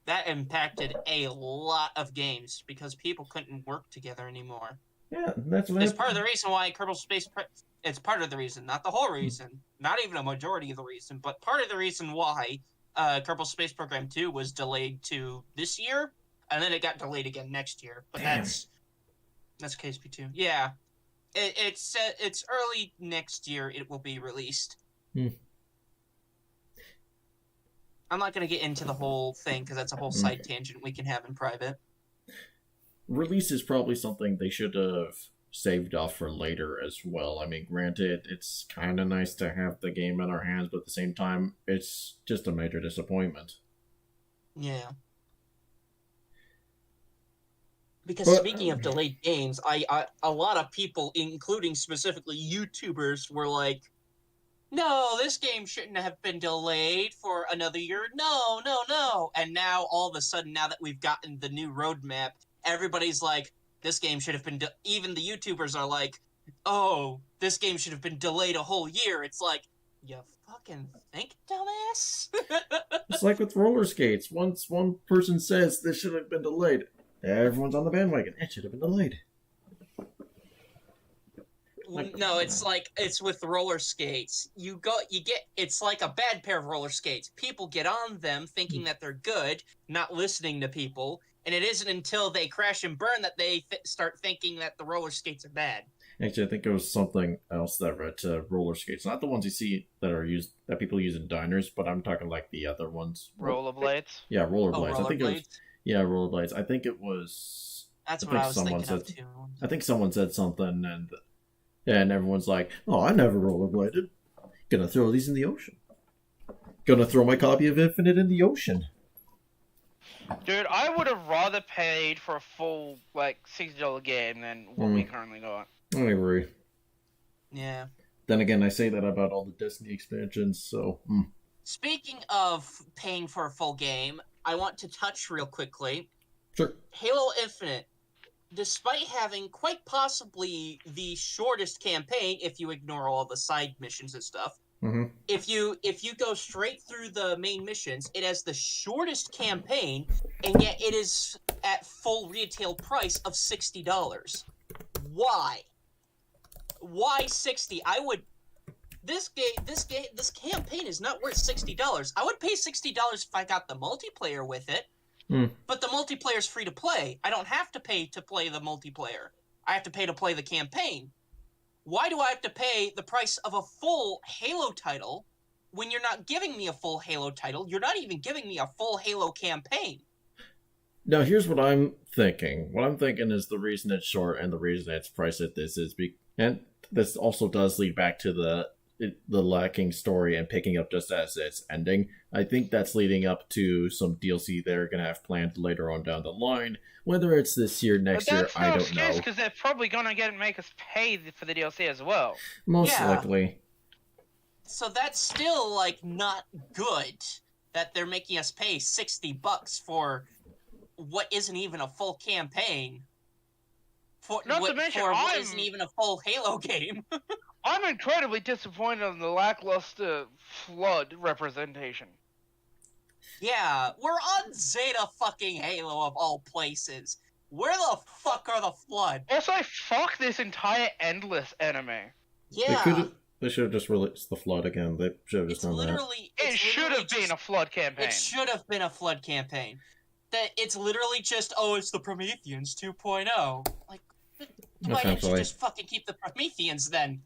that impacted a lot of games because people couldn't work together anymore. Yeah, that's what It's happened. part of the reason why Kerbal Space... It's part of the reason, not the whole reason, not even a majority of the reason, but part of the reason why Kerbal Space Program 2 was delayed to this year, and then it got delayed again next year. But Damn. that's KSP2. Yeah. It's early next year it will be released. I'm not going to get into the whole thing because that's a whole side tangent we can have in private. Release is probably something they should have saved off for later as well. I mean, granted, it's kind of nice to have the game in our hands, but at the same time, it's just a major disappointment. Yeah. Because But- speaking of delayed games, a lot of people, including specifically YouTubers, were like, no, this game shouldn't have been delayed for another year. No. And now, all of a sudden, now that we've gotten the new roadmap, everybody's like, this game should have been... Even the YouTubers are like, oh, this game should have been delayed a whole year. It's like, you fucking think, dumbass? It's like with roller skates. Once one person says this should have been delayed, everyone's on the bandwagon. It should have been delayed. No, it's with roller skates. It's like a bad pair of roller skates. People get on them thinking that they're good, not listening to people, and it isn't until they crash and burn that they start thinking that the roller skates are bad. Actually, I think it was something else that I read to roller skates. Not the ones you see that are used that people use in diners, but I'm talking like the other ones. Rollerblades. Yeah, Oh, rollerblades. I think it was. rollerblades. Yeah, rollerblades. I think it was. That's I what think I was someone thinking of said. too. I think someone said something, and everyone's like, "Oh, I never rollerbladed. Gonna throw these in the ocean. Gonna throw my copy of Infinite in the ocean." Dude, I would have rather paid for a full, like, $60 game than what we currently got. I agree. Yeah. Then again, I say that about all the Destiny expansions, so. Speaking of paying for a full game, I want to touch real quickly. Sure. Halo Infinite, despite having quite possibly the shortest campaign, if you ignore all the side missions and stuff, Mm-hmm. if you go straight through the main missions, it has the shortest campaign, and yet it is at full retail price of $60. Why? Why 60? This campaign is not worth $60. I would pay $60 if I got the multiplayer with it. But the multiplayer's free to play. I don't have to pay to play the multiplayer. I have to pay to play the campaign. Why do I have to pay the price of a full Halo title when you're not giving me a full Halo title? You're not even giving me a full Halo campaign. Now, here's what I'm thinking. What I'm thinking is the reason it's short and the reason it's priced at this is and this also does lead back to the lacking story and picking up just as it's ending. I think that's leading up to some DLC they're going to have planned later on down the line. Whether it's this year, next year, I don't know. Because they're probably going to make us pay for the DLC as well. Most likely. So that's still, like, not good that they're making us pay $60 for what isn't even a full campaign. Not to mention, what isn't even a full Halo game. I'm incredibly disappointed in the lackluster Flood representation. Yeah, we're on Zeta fucking Halo of all places. Where the fuck are the Flood? Also, fuck this entire Endless anime. Yeah. They should have just released the Flood again. They should have just done that. It should have been a Flood campaign. It should have been a Flood campaign. That it's literally just, oh, it's the Prometheans 2.0. Like, why didn't you just fucking keep the Prometheans then?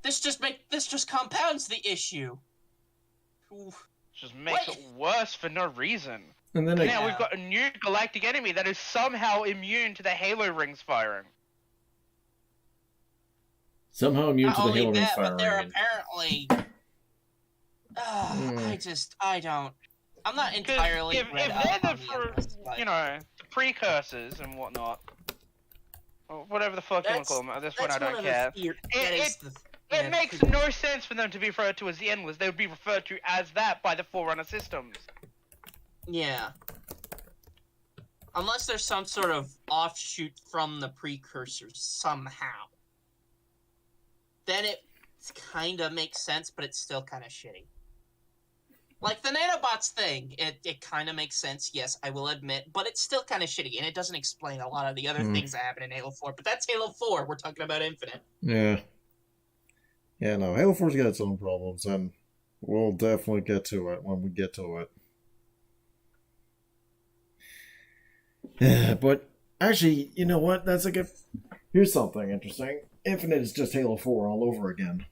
This just compounds the issue. Just makes it worse for no reason. And then now we've got a new galactic enemy that is somehow immune to the Halo rings firing. Somehow immune to the Halo rings firing. But they're apparently. I'm not entirely. If they're the precursors and whatnot, or whatever the fuck you want to call them. At this point, I don't care. It makes no sense for them to be referred to as the Endless. They would be referred to as that by the Forerunner systems. Yeah. Unless there's some sort of offshoot from the precursors somehow. Then it kind of makes sense, but it's still kind of shitty. Like the nanobots thing, it kind of makes sense, yes, I will admit, but it's still kind of shitty, and it doesn't explain a lot of the other things that happen in Halo 4, but that's Halo 4, we're talking about Infinite. Yeah. Yeah, no, Halo 4's got its own problems, and we'll definitely get to it when we get to it. Yeah, but actually, you know what? That's like here's something interesting. Infinite is just Halo 4 all over again.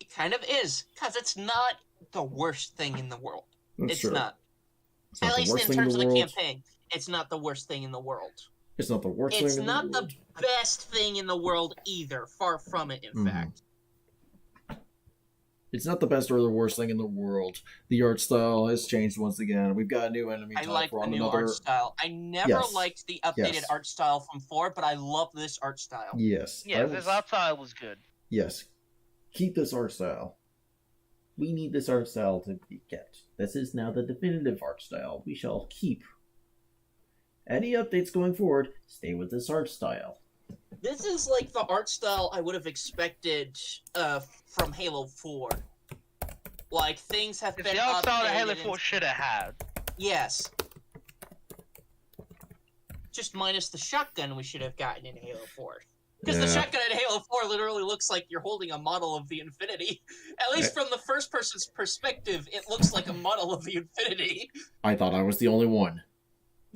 It kind of is, because it's not the worst thing in the world. That's true. Not. It's not At the least worst in thing terms in of the the world. campaign, it's not the worst thing in the world. It's not the worst thing in the world. It's not the best thing in the world either. Far from it, in fact. It's not the best or the worst thing in the world. The art style has changed once again. We've got a new enemy type. I like the new art style. I never liked the updated art style from 4, but I love this art style. Yes. Yeah, this art style was good. Yes. Keep this art style. We need this art style to be kept. This is now the definitive art style. We shall keep. Any updates going forward, stay with this art style. This is like the art style I would have expected from Halo 4. Like, things have been updated. The art style that Halo 4 should have had. Yes. Just minus the shotgun we should have gotten in Halo 4. Because the shotgun in Halo 4 literally looks like you're holding a model of the Infinity. At least from the first person's perspective, it looks like a model of the Infinity. I thought I was the only one.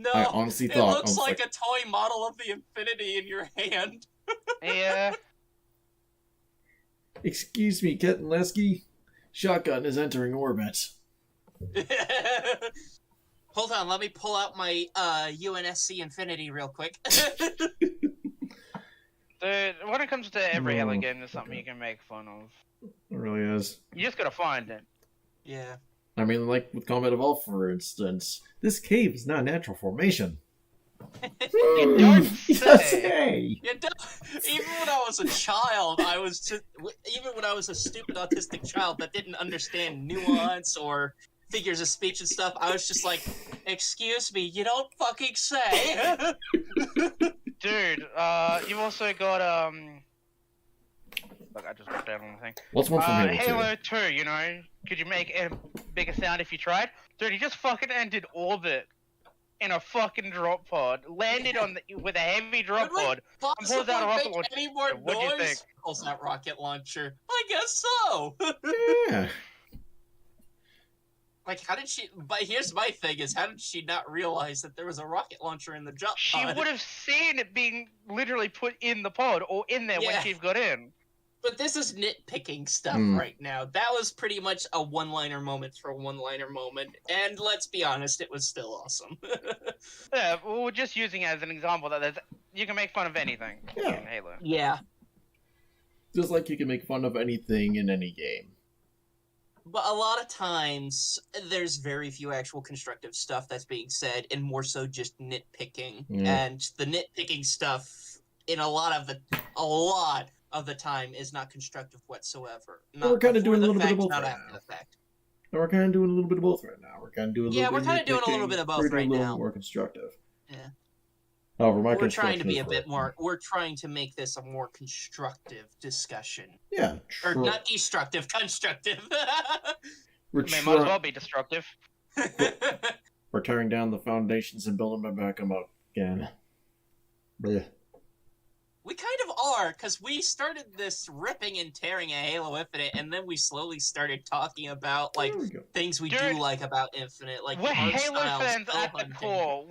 No, I honestly it thought, I looks was like a toy model of the Infinity in your hand. Yeah. excuse me, Captain Lasky. Shotgun is entering orbit. Hold on, let me pull out my UNSC Infinity real quick. Dude, when it comes to every Halo Oh, game, there's something okay. you can make fun of. It really is. You just gotta find it. Yeah. I mean, like with Combat Evolved, for instance, this cave is not a natural formation. You don't say. say. Yeah, even when I was a child, I was just even when I was a stupid autistic child that didn't understand nuance or figures of speech and stuff, I was just like, "Excuse me, you don't fucking say." Dude, you've also got Look, I just wrote down on the thing. What's one from Halo 2? Halo 2, you know, could you make a bigger sound if you tried? Dude, he just fucking entered orbit in a fucking drop pod, landed on with a heavy drop Could we pod. possibly Pulls out a rocket make launcher. any more What'd you think? noise? Pulls that rocket launcher. I guess so. Yeah. Like, how did she? But here's my thing: is how did she not realize that there was a rocket launcher in the drop She pod? would have seen it being literally put in the pod or in there when Yeah. she got in. But this is nitpicking stuff Hmm. right now. That was pretty much a one-liner moment for a one-liner moment, and let's be honest, it was still awesome. Yeah, we're just using it as an example that you can make fun of anything Yeah. in Halo. Yeah. Just like you can make fun of anything in any game. But a lot of times, there's very few actual constructive stuff that's being said, and more so just nitpicking. Yeah. And the nitpicking stuff, in a lot of the time, is not constructive whatsoever. Well, we're kinda before doing a the little bit of fact, both not right after now. the fact. And we're kind of doing a little bit of both right now. We're kind of doing a Yeah, little we're bit kinda doing a little nitpicking, bit of both we're doing right a little now. more constructive. Yeah. However, my We're trying to be a construction is bit right. more. We're trying to make this a more constructive discussion, Yeah, or true. not destructive, constructive. We're, I mean, might as well trying, be destructive. we're tearing down the foundations and building them back up again. Blech. We kind of are, because we started this ripping and tearing at Halo Infinite, and then we slowly started talking about like There we go. things we Dude, do like about Infinite, like We're the art Halo style, fans spell at the hunting. core.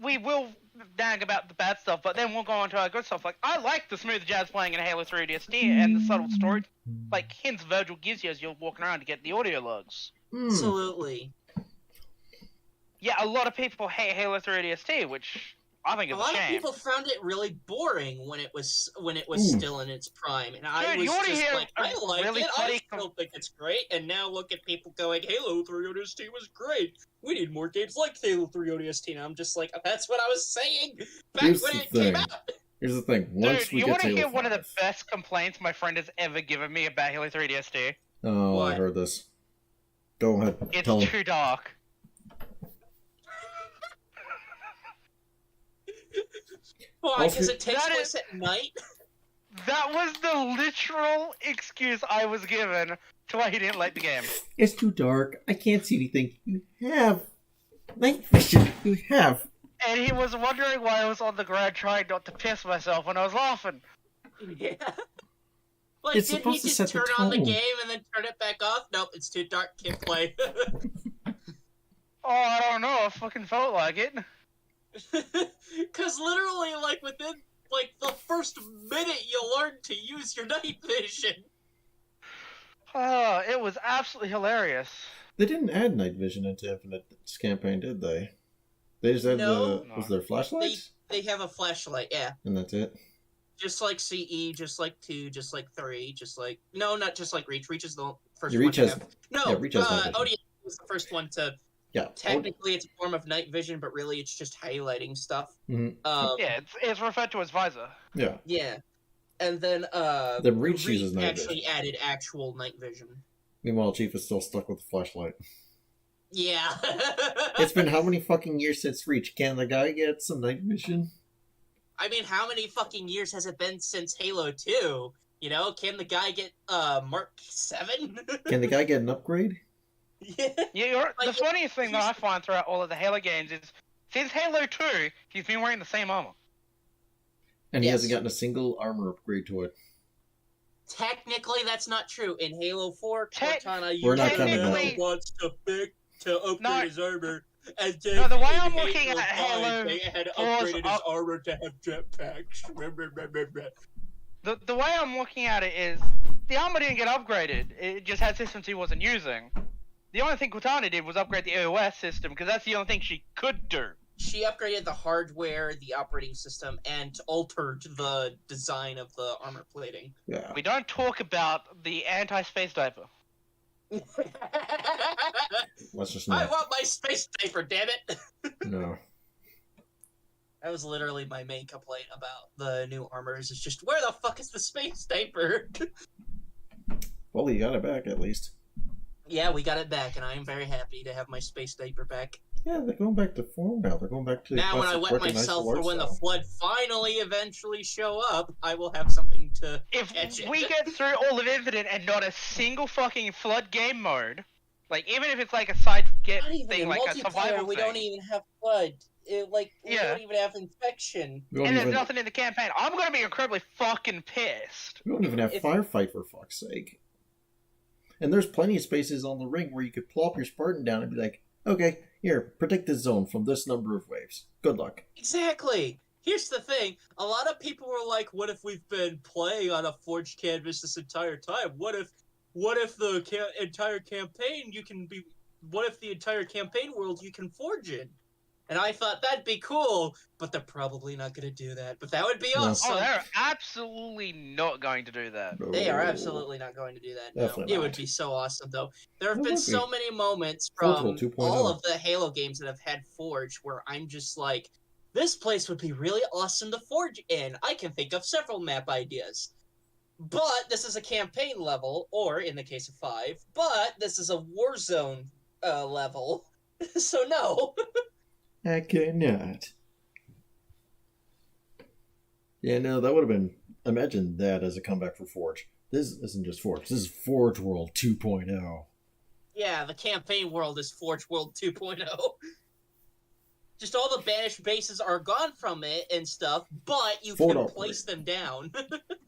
We will nag about the bad stuff, but then we'll go on to our good stuff. Like, I like the smooth jazz playing in Halo 3 DST and the subtle story, like hints Virgil gives you as you're walking around to get the audio logs. Absolutely. Yeah, a lot of people hate Halo 3 DST, which I think A is lot a of shame. people found it really boring when it was Ooh. still in its prime, and I Dude, you was wanna just hear like, a I like really it. I funny still think it's great. And now look at people going, Halo 3 ODST was great. We need more games like Halo 3 ODST. And I'm just like, that's what I was saying back Here's when the it came thing. out. Here's the thing. Once Dude, we you get want to to hear Halo one of the 5 best complaints my friend has ever given me about Halo 3 DST? Oh, I What? heard this. Go ahead. It's Tell him. too dark. Why? Also- Because it takes That place at night? That was the literal excuse I was given to why he didn't like the game. It's too dark. I can't see anything. You have night vision. You have. And he was wondering why I was on the ground trying not to piss myself when I was laughing. Yeah. Like, It's did he supposed to just set the turn on the tone. game and then turn it back off? Nope, it's too dark, can't play. Oh, I don't know, I fucking felt like it. Because literally, like, within, like, the first minute you learn to use your night vision. Oh, it was absolutely hilarious. They didn't add night vision into Infinite's campaign, did they? They just had No. the. Was there flashlights? They have a flashlight, yeah. And that's it? Just like CE, just like 2, just like 3, just like... No, not just like Reach. Reach is the first Yeah, one Reach to has- have... No, yeah, Reach has night vision. ODS was the first one to... Yeah. Technically, it's a form of night vision, but really it's just highlighting stuff. Mhm. Yeah, it's referred to as visor. Yeah. Yeah. And then, The Reach uses night actually vision. added actual night vision. Meanwhile, Chief is still stuck with the flashlight. Yeah. It's been how many fucking years since Reach? Can the guy get some night vision? I mean, how many fucking years has it been since Halo 2? You know, can the guy get, Mark 7? Can the guy get an upgrade? Yeah. The Like, funniest thing that I find throughout all of the Halo games is, since Halo 2, he's been wearing the same armor. And he Yes. hasn't gotten a single armor upgrade to it. Technically, that's not true. In Halo 4, Tec- Cortana We're not counting that. wants to upgrade No. his armor. And No, the way in I'm Halo looking at 5, Halo they had Wars upgraded his up- armor to have jetpacks. The way I'm looking at it is the armor didn't get upgraded. It just had systems he wasn't using. The only thing Cortana did was upgrade the AOS system because that's the only thing she could do. She upgraded the hardware, the operating system, and altered the design of the armor plating. Yeah. We don't talk about the anti-space diaper. Let's just I not. want my space diaper, damn it! No. That was literally my main complaint about the new armors. It's just, where the fuck is the space diaper? Well, you got it back at least. Yeah, we got it back, and I am very happy to have my space diaper back. Yeah, they're going back to form now. They're going back to Now, when I classic wet recognized myself art for when the style. flood finally eventually show up, I will have something to If catch it. we get through all of Infinite and not a single fucking flood game mode, like even if it's like a side get Not even thing, in like a multiplayer, survival we thing, don't even have flood. We Yeah. don't even have infection. We don't and there's even, nothing in the campaign, I'm gonna be incredibly fucking pissed. we don't even have If- firefight for fuck's sake. And there's plenty of spaces on the ring where you could plop your Spartan down and be like, okay, here, predict this zone from this number of waves. Good luck. Exactly. Here's the thing. A lot of people were like, what if we've been playing on a forged canvas this entire time? What if the entire campaign what if the entire campaign world you can forge in? And I thought that'd be cool, but they're probably not going to do that. But that would be No. awesome. Oh, they're absolutely not going to do that. They are Oh. absolutely not going to do that. No. Definitely It would not. be so awesome, though. There have It been would so be. many moments Forge from World 2.0. all of the Halo games that have had Forge where I'm just like, this place would be really awesome to forge in. I can think of several map ideas. But this is a campaign level, or in the case of 5, but this is a Warzone level. So no. I cannot. Yeah, no, that would have been. Imagine that as a comeback for Forge. This isn't just Forge. This is Forge World 2.0. Yeah, the campaign world is Forge World 2.0. Just all the banished bases are gone from it and stuff, but you Forward can operate. place them down.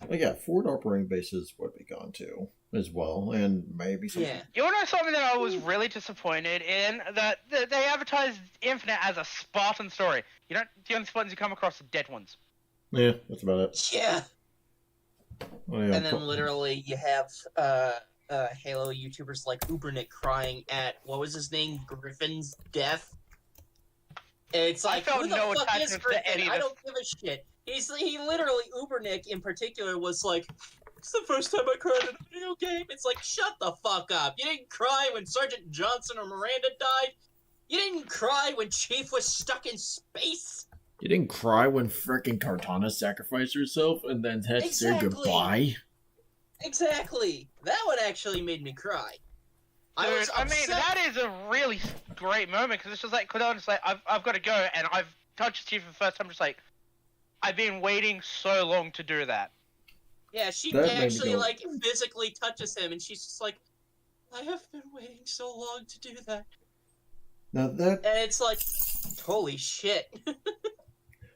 Well, yeah, forward operating bases would be gone too, as well, and maybe some. Yeah. You wanna know something that I was really disappointed in? That they advertised Infinite as a Spartan story. The only Spartans you come across are dead ones. Yeah, that's about it. Yeah. Oh, yeah, And then literally you have Halo YouTubers like Ubernick crying at, what was his name, Griffin's death. And it's I like, felt who the no fuck is attachment to Griffin? any of I this. don't give a shit. He literally, Ubernick in particular, was like, it's the first time I cried in a video game. It's like, shut the fuck up. You didn't cry when Sergeant Johnson or Miranda died. You didn't cry when Chief was stuck in space. You didn't cry when frickin' Cortana sacrificed herself and then had to say Exactly. goodbye? Exactly. That one actually made me cry. I Dude, was I mean, upset. that is a really great moment because it's just like, Cortana's like, I've got to go, and I've touched Chief for the first time. Just like, I've been waiting so long to do that. Yeah, she That made me actually go- like physically touches him, and she's just like, "I have been waiting so long to do that," Now that and it's like, "Holy shit!"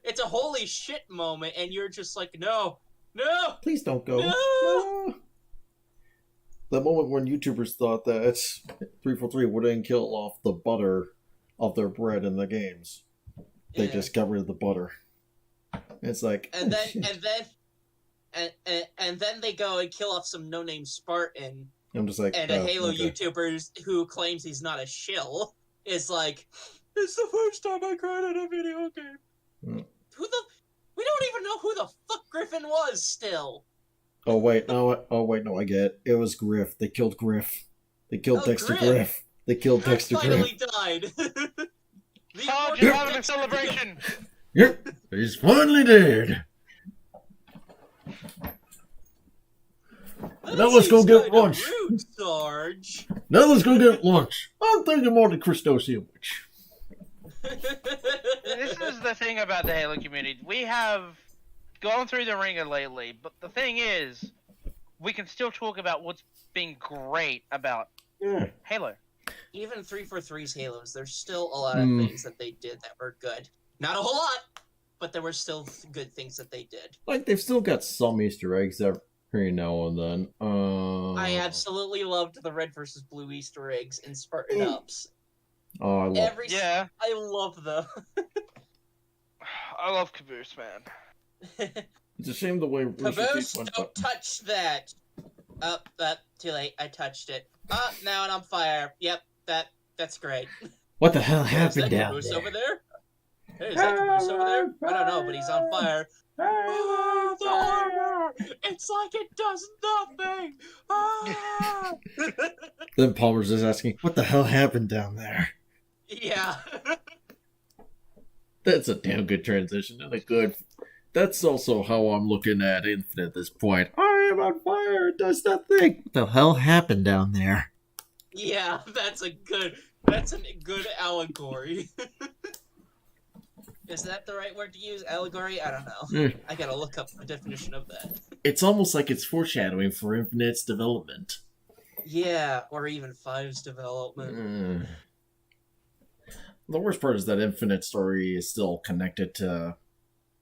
It's a holy shit moment, and you're just like, "No, no." please don't go. No! No. The moment when YouTubers thought that 343 wouldn't kill off the butter of their bread in the games, they Yeah. just got rid of the butter. It's like, and oh, then shit. and then they go and kill off some no-name Spartan, I'm just like, and a oh, Halo okay. YouTuber who claims he's not a shill is like, "It's the first time I cried in a video game." Hmm. We don't even know who the fuck Griffin was still. Oh wait, no, I get it. It was Griff. They killed Griff. They killed Oh, Dexter Griff. Griff. They killed Griff Dexter finally Griff. died. The Oh, immortal just having a Dexter celebration. Yep, he's finally dead. Griff. Now let's go That get seems kinda lunch. rude, Sarge. Now let's go get lunch. I'm thinking more the Cristo sandwich. This is the thing about the Halo community. We have gone through the ringer lately, but the thing is, we can still talk about what's been great about Yeah. Halo. Even 343's Halos, there's still a lot of Hmm. things that they did that were good. Not a whole lot, but there were still good things that they did. Like they've still got some Easter eggs every now and then. I absolutely loved the red versus blue Easter eggs in Spartan Mm. Ups. Oh, I love. Every Yeah, I love them. I love Caboose, man. It's a shame the way Rooster Caboose, Teeth went. don't touch that. Oh, too late. I touched it. Now I'm on fire. Yep, that's great. What the hell Is happened that down Caboose there? over there? Hey, is that Caboose over there? I don't know, but he's on fire. Ah, the armor! It's like it does nothing! Ah! Then Palmer's just asking, "What the hell happened down there?" Yeah. That's a damn good transition and a good. That's also how I'm looking at Infinite at this point. I am on fire. It does nothing. What the hell happened down there? Yeah, that's a good allegory. Is that the right word to use? Allegory? I don't know. Mm. I gotta look up the definition of that. It's almost like it's foreshadowing for Infinite's development. Yeah, or even Five's development. Mm. The worst part is that Infinite story is still connected to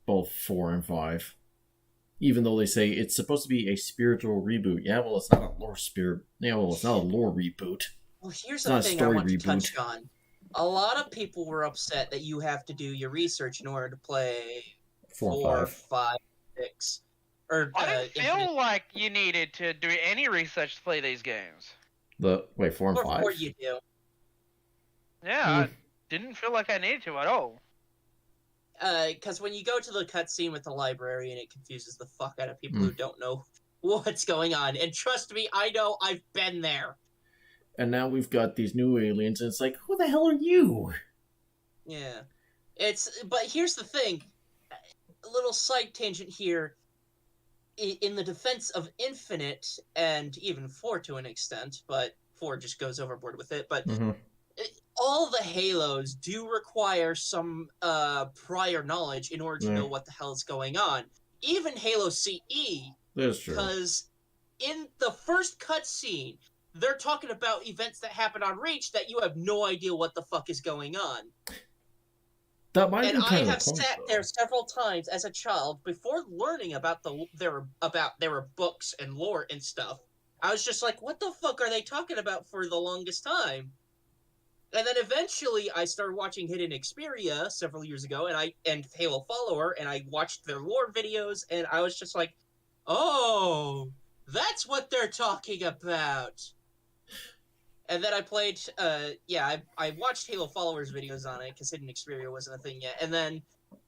both 4 and 5. Even though they say it's supposed to be a spiritual reboot. Yeah, well, it's not a lore spirit. Yeah, well, it's not a lore reboot. Well, here's It's not the a thing I story want to reboot. touch on. A lot of people were upset that you have to do your research in order to play 4 and 5. 5, 6. Or, I didn't feel Infinite. like you needed to do any research to play these games. Wait, 4 and Or 5? 4 you do. Yeah, I didn't feel like I needed to at all. Because when you go to the cutscene with the librarian, it confuses the fuck out of people who don't know what's going on. And trust me, I know, I've been there. And now we've got these new aliens, and it's like, who the hell are you? Yeah. But here's the thing. A little side tangent here. In the defense of Infinite, and even 4 to an extent, but 4 just goes overboard with it, but Mm-hmm. all the Halos do require some prior knowledge in order to Yeah. know what the hell is going on. Even Halo CE, That's true. because in the first cutscene, they're talking about events that happen on Reach that you have no idea what the fuck is going on. That might And be I kind of have the point, sat though. there several times as a child before learning about their books and lore and stuff. I was just like, what the fuck are they talking about for the longest time? And then eventually I started watching Hidden Xperia several years ago and Halo Follower, and I watched their lore videos, and I was just like, oh, that's what they're talking about. And then I played, I watched Halo Followers videos on it, because Hidden Xperia wasn't a thing yet. And then,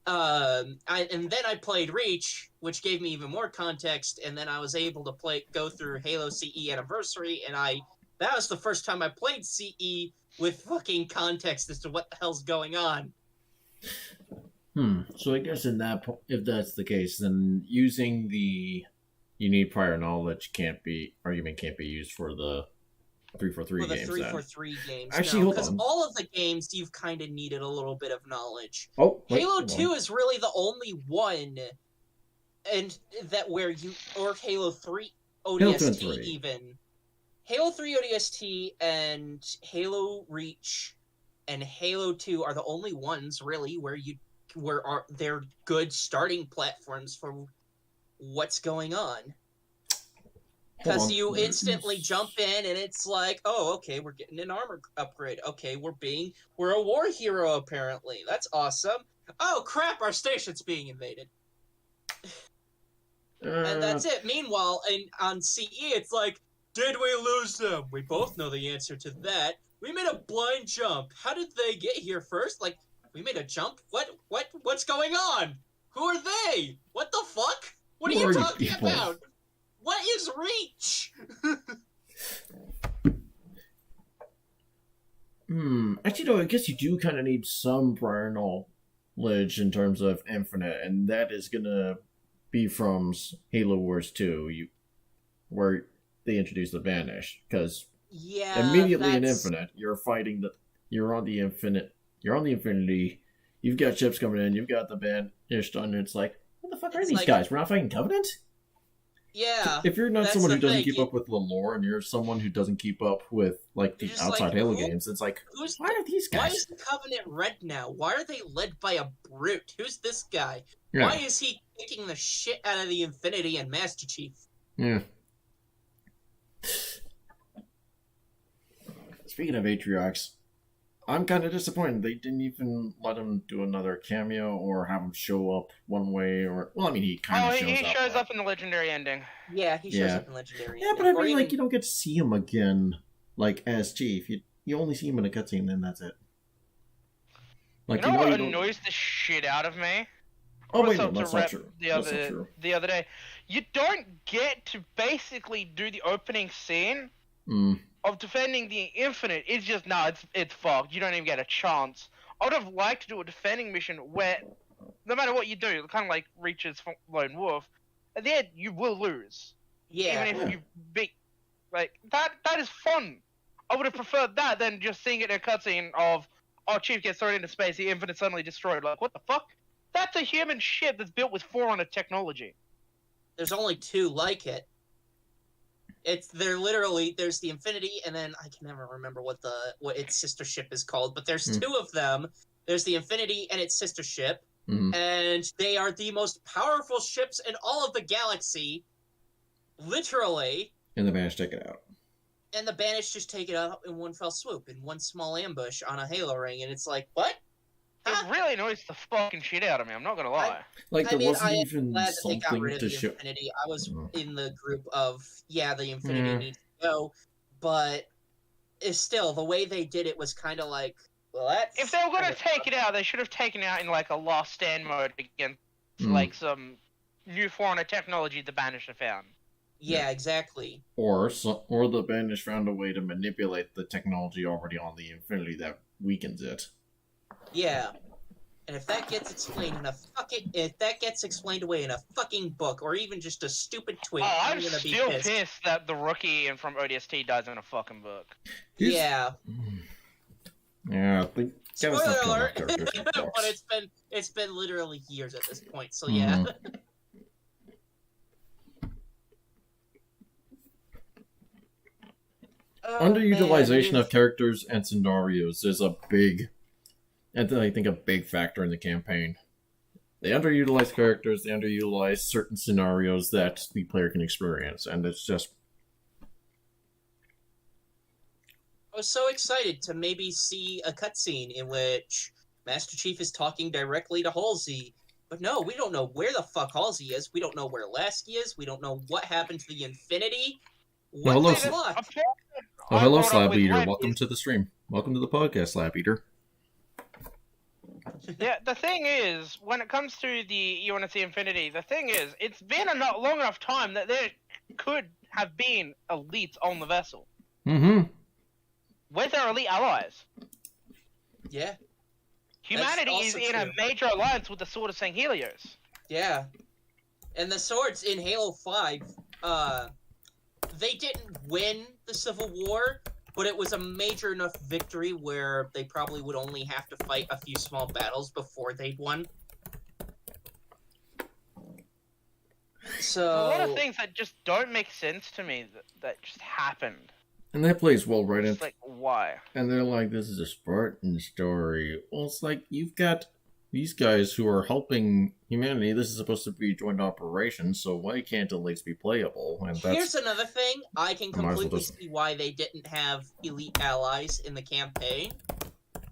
I played Reach, which gave me even more context, and then I was able to go through Halo CE Anniversary, and that was the first time I played CE with fucking context as to what the hell's going on. So I guess if that's the case, then using the you need prior knowledge argument can't be used for the 343 For the games. 343 games. Actually, no, hold because on. all of the games you've kind of needed a little bit of knowledge. Oh, wait, Halo hold 2 on. is really the only one, and or Halo 3 Halo 2 and ODST 3. even. Halo 3 ODST and Halo Reach and Halo 2 are the only ones really where they're good starting platforms for what's going on. Hold Because on. you instantly jump in and it's like, oh, okay, we're getting an armor upgrade. Okay, we're a war hero apparently. That's awesome. Oh crap, our station's being invaded. And that's it. Meanwhile, on CE, it's like, did we lose them? We both know the answer to that. We made a blind jump. How did they get here first? Like, we made a jump? What's going on? Who are they? What the fuck? What Who are are you you talking people? about? What is Reach? Actually, no, I guess you do kind of need some prior knowledge in terms of Infinite, and that is gonna be from Halo Wars 2, where they introduced the Banish, because Yeah, immediately in that's- Infinite, you're on the Infinity, you've got ships coming in, you've got the Banished on, and it's like, what the fuck are It's these like- guys? We're not fighting Covenant? Yeah. If you're not that's someone the who doesn't thing, keep up with the lore, and you're someone who doesn't keep up with like the You're just outside like, Halo who- games, it's like, Who's why are these Why guys? is the Covenant red now? Why are they led by a brute? Who's this guy? Yeah. Why is he kicking the shit out of the Infinity and Master Chief? Yeah. Speaking of Atriox, I'm kind of disappointed they didn't even let him do another cameo or have him show up one way or. Well, I mean, he kind Oh, of he shows but- up in the legendary ending. Yeah, he shows Yeah. up in Legendary. Yeah, but I Or mean, like, even- you don't get to see him again, like, as Chief. You only see him in a cutscene, and that's it. Like, You know what you don't- annoys the shit out of me? Oh, wait, What's no, up to that's not Rep true. The That's not other true. the other day, you don't get to basically do the opening scene Mm. of defending the Infinite. It's just it's fucked. You don't even get a chance. I would have liked to do a defending mission where, no matter what you do, kind of like Reach's Lone Wolf, at the end you will lose. yeah, Even if Yeah. you beat, like that is fun. I would have preferred that than just seeing it in a cutscene of, oh, Chief gets thrown into space, the Infinite suddenly destroyed. Like, what the fuck? That's a human ship that's built with Forerunner technology. there's only two like it. They're literally there's the Infinity, and then I can never remember what its sister ship is called, but there's Hmm. two of them. There's the Infinity and its sister ship, Mhm. and they are the most powerful ships in all of the galaxy, literally. And the Banished take it out. And the Banished just take it out in one fell swoop, in one small ambush on a Halo ring, and it's like, what? Huh? It really annoys the fucking shit out of me. I'm not gonna lie. Like, I there mean, wasn't I am even glad that they got something rid of to the show. Infinity. I was Mm. in the group of, the Infinity Yeah. needs to go, but it's still, the way they did it was kind of like, well, that's... If they were gonna kinda take it out, they should have taken it out in like a Last Stand mode against Mm. like some new Forerunner technology the Banisher found. Yeah, exactly. Or the Banished found a way to manipulate the technology already on the Infinity that weakens it. Yeah. And if that gets explained in if that gets explained away in a fucking book, or even just a stupid tweet, Oh, I'm I'm gonna be still pissed. pissed that the rookie and from ODST dies in a fucking book. Here's- Yeah. Yeah, they gotta Spoiler stop killing alert! off characters in But books. it's been literally years at this point, so yeah. Mhm. Oh, Underutilization man, of characters and scenarios is a big, and I think a big factor in the campaign. They underutilize characters, they underutilize certain scenarios that the player can experience, and it's just I was so excited to maybe see a cutscene in which Master Chief is talking directly to Halsey. But no, we don't know where the fuck Halsey is. We don't know where Lasky is. We don't know what happened to the Infinity. What hello, the Sl- fuck? oh, hello, I brought up Slab with Eater. Red Welcome is- to the stream. Welcome to the podcast, Slab Eater. Yeah, the thing is, when it comes to the UNSC Infinity, the thing is, it's been a not long enough time that there could have been elites on the vessel. Mm-hmm. Where's our elite allies? Yeah, Humanity is also in a true. major alliance with the Sword of St. Helios. yeah. And the swords in Halo 5, they didn't win the Civil War, but it was a major enough victory where they probably would only have to fight a few small battles before they'd won. So A lot of things that just don't make sense to me that just happened. And that plays well right in. It's like, why? And they're like, this is a Spartan story. Well, it's like, you've got these guys who are helping humanity. This is supposed to be joint operations, so why can't elites be playable? And here's that's another thing. I can I might as well completely just- see why they didn't have elite allies in the campaign.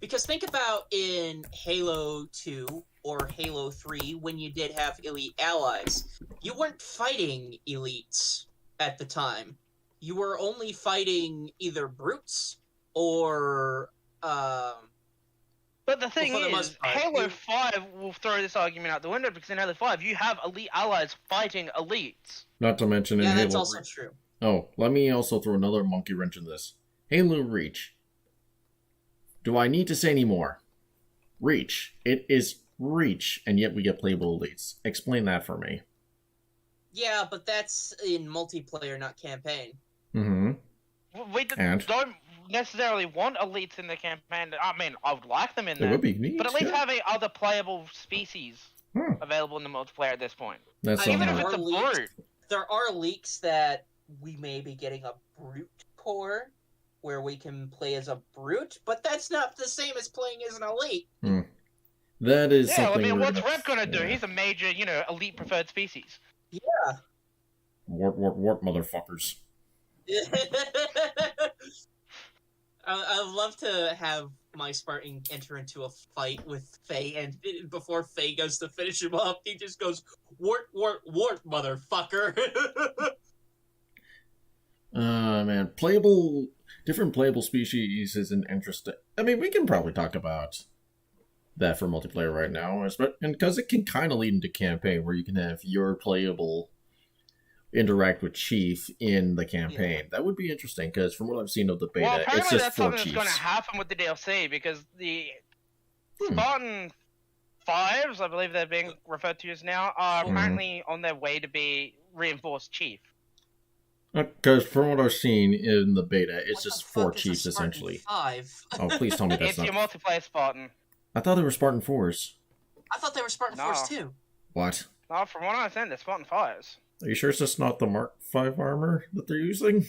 Because think about in Halo 2 or Halo 3 when you did have elite allies. You weren't fighting elites at the time. You were only fighting either brutes or But the thing for the is, most part, Halo you- 5 will throw this argument out the window because in Halo 5 you have elite allies fighting elites. not to mention in yeah, Halo. that's also true. Oh, let me also throw another monkey wrench in this. Halo Reach. Do I need to say any more? Reach. It is Reach, and yet we get playable elites. Explain that for me. Yeah, but that's in multiplayer, not campaign. Mm-hmm. We And? don't necessarily want elites in the campaign. I mean, I would like them in It there. would be neat. But at least yeah. having other playable species Hmm. available in the multiplayer at this point. That's I Even mean, if somehow. it's a Or elites. brute. There are leaks that we may be getting a brute core where we can play as a brute, but that's not the same as playing as an elite. That is Yeah, I something. mean, we're what's Rep gonna do? yeah. He's a major, elite preferred species. Wart, motherfuckers. I'd love to have my Spartan enter into a fight with Faye, and before Faye goes to finish him off, he just goes, "Wart, wart, wart, motherfucker." Man, different playable species is an interesting. I mean, we can probably talk about that for multiplayer right now, and because it can kind of lead into campaign where you can have your playable interact with Chief in the campaign. That would be interesting because from what I've seen of the beta, Well, apparently it's just that's four something Chiefs. that's going to happen with the DLC because the Spartan 5s, I believe they're being referred to as now, are apparently on their way to be reinforced Chief. Because from what I've seen in the beta, it's What just the fuck four is a Chiefs Spartan essentially. 5? Oh, please tell me that's It's not. your multiplayer Spartan. I thought they were Spartan 4s. I thought they were Spartan No. Force too. What? No, from what I understand, they're Spartan 5s. Are you sure it's just not the Mark 5 armor that they're using?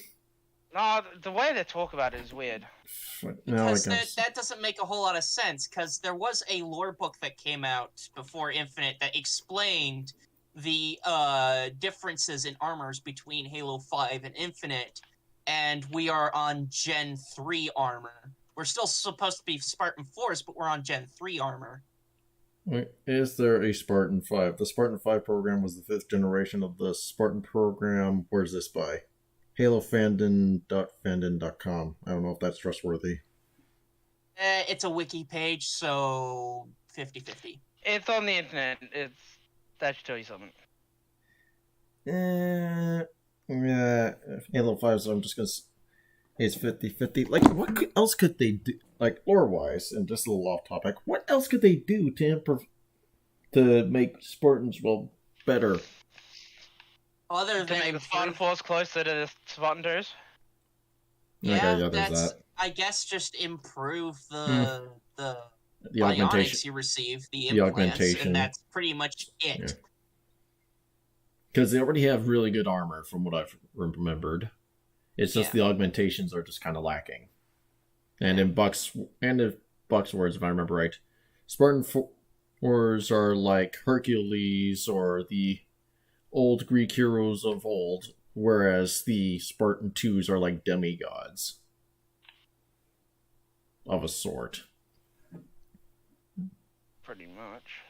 No, the way they talk about it is weird. No, I Because guess. that doesn't make a whole lot of sense, because there was a lore book that came out before Infinite that explained the differences in armors between Halo 5 and Infinite, and we are on Gen 3 armor. We're still supposed to be Spartan 4s, but we're on Gen 3 armor. Wait, is there a Spartan 5? The Spartan 5 program was the 5th generation of the Spartan program. Where's this by? HaloFandom.fandom.com. I don't know if that's trustworthy. It's a wiki page, so 50-50. It's on the internet. That should tell you something. Yeah, Halo 5, so I'm just gonna. It's 50-50. Like, what else could they do? Like, lore-wise, and just a little off-topic, what else could they do to make Spartans, well, better? Other To make than the Spartan 4s closer to the Spartan 2s? yeah, there's that's that. I guess just improve the The bionics augmentation. you receive, the The implants, augmentation. and that's pretty much it. Yeah. Because they already have really good armor, from what I've remembered. It's just the augmentations are just kind of lacking. And in Buck's words, if I remember right, Spartan 4s are like Hercules or the old Greek heroes of old, whereas the Spartan 2s are like demigods of a sort. Pretty much.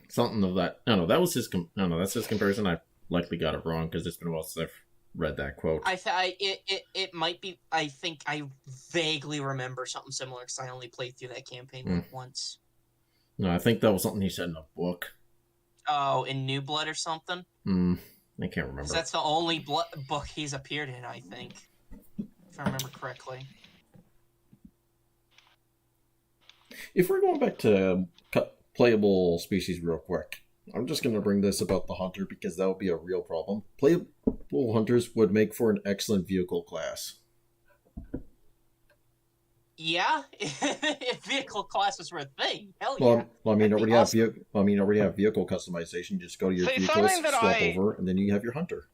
Something of that. I don't know. That was his. I don't know. That's his comparison. I likely got it wrong because it's been a while since I've read that quote. It might be. I think I vaguely remember something similar because I only played through that campaign once. No, I think that was something he said in a book. Oh, in New Blood or something. I can't remember. 'Cause that's the only book he's appeared in, I think, if I remember correctly. If we're going back to playable species real quick, I'm just going to bring this about the hunter because that would be a real problem. Playable hunters would make for an excellent vehicle class. Yeah, if vehicle classes were a thing, hell yeah. Well, I mean, That'd be already have vehicle customization. You just go to your See, vehicles, something that swap over, and then you have your hunter.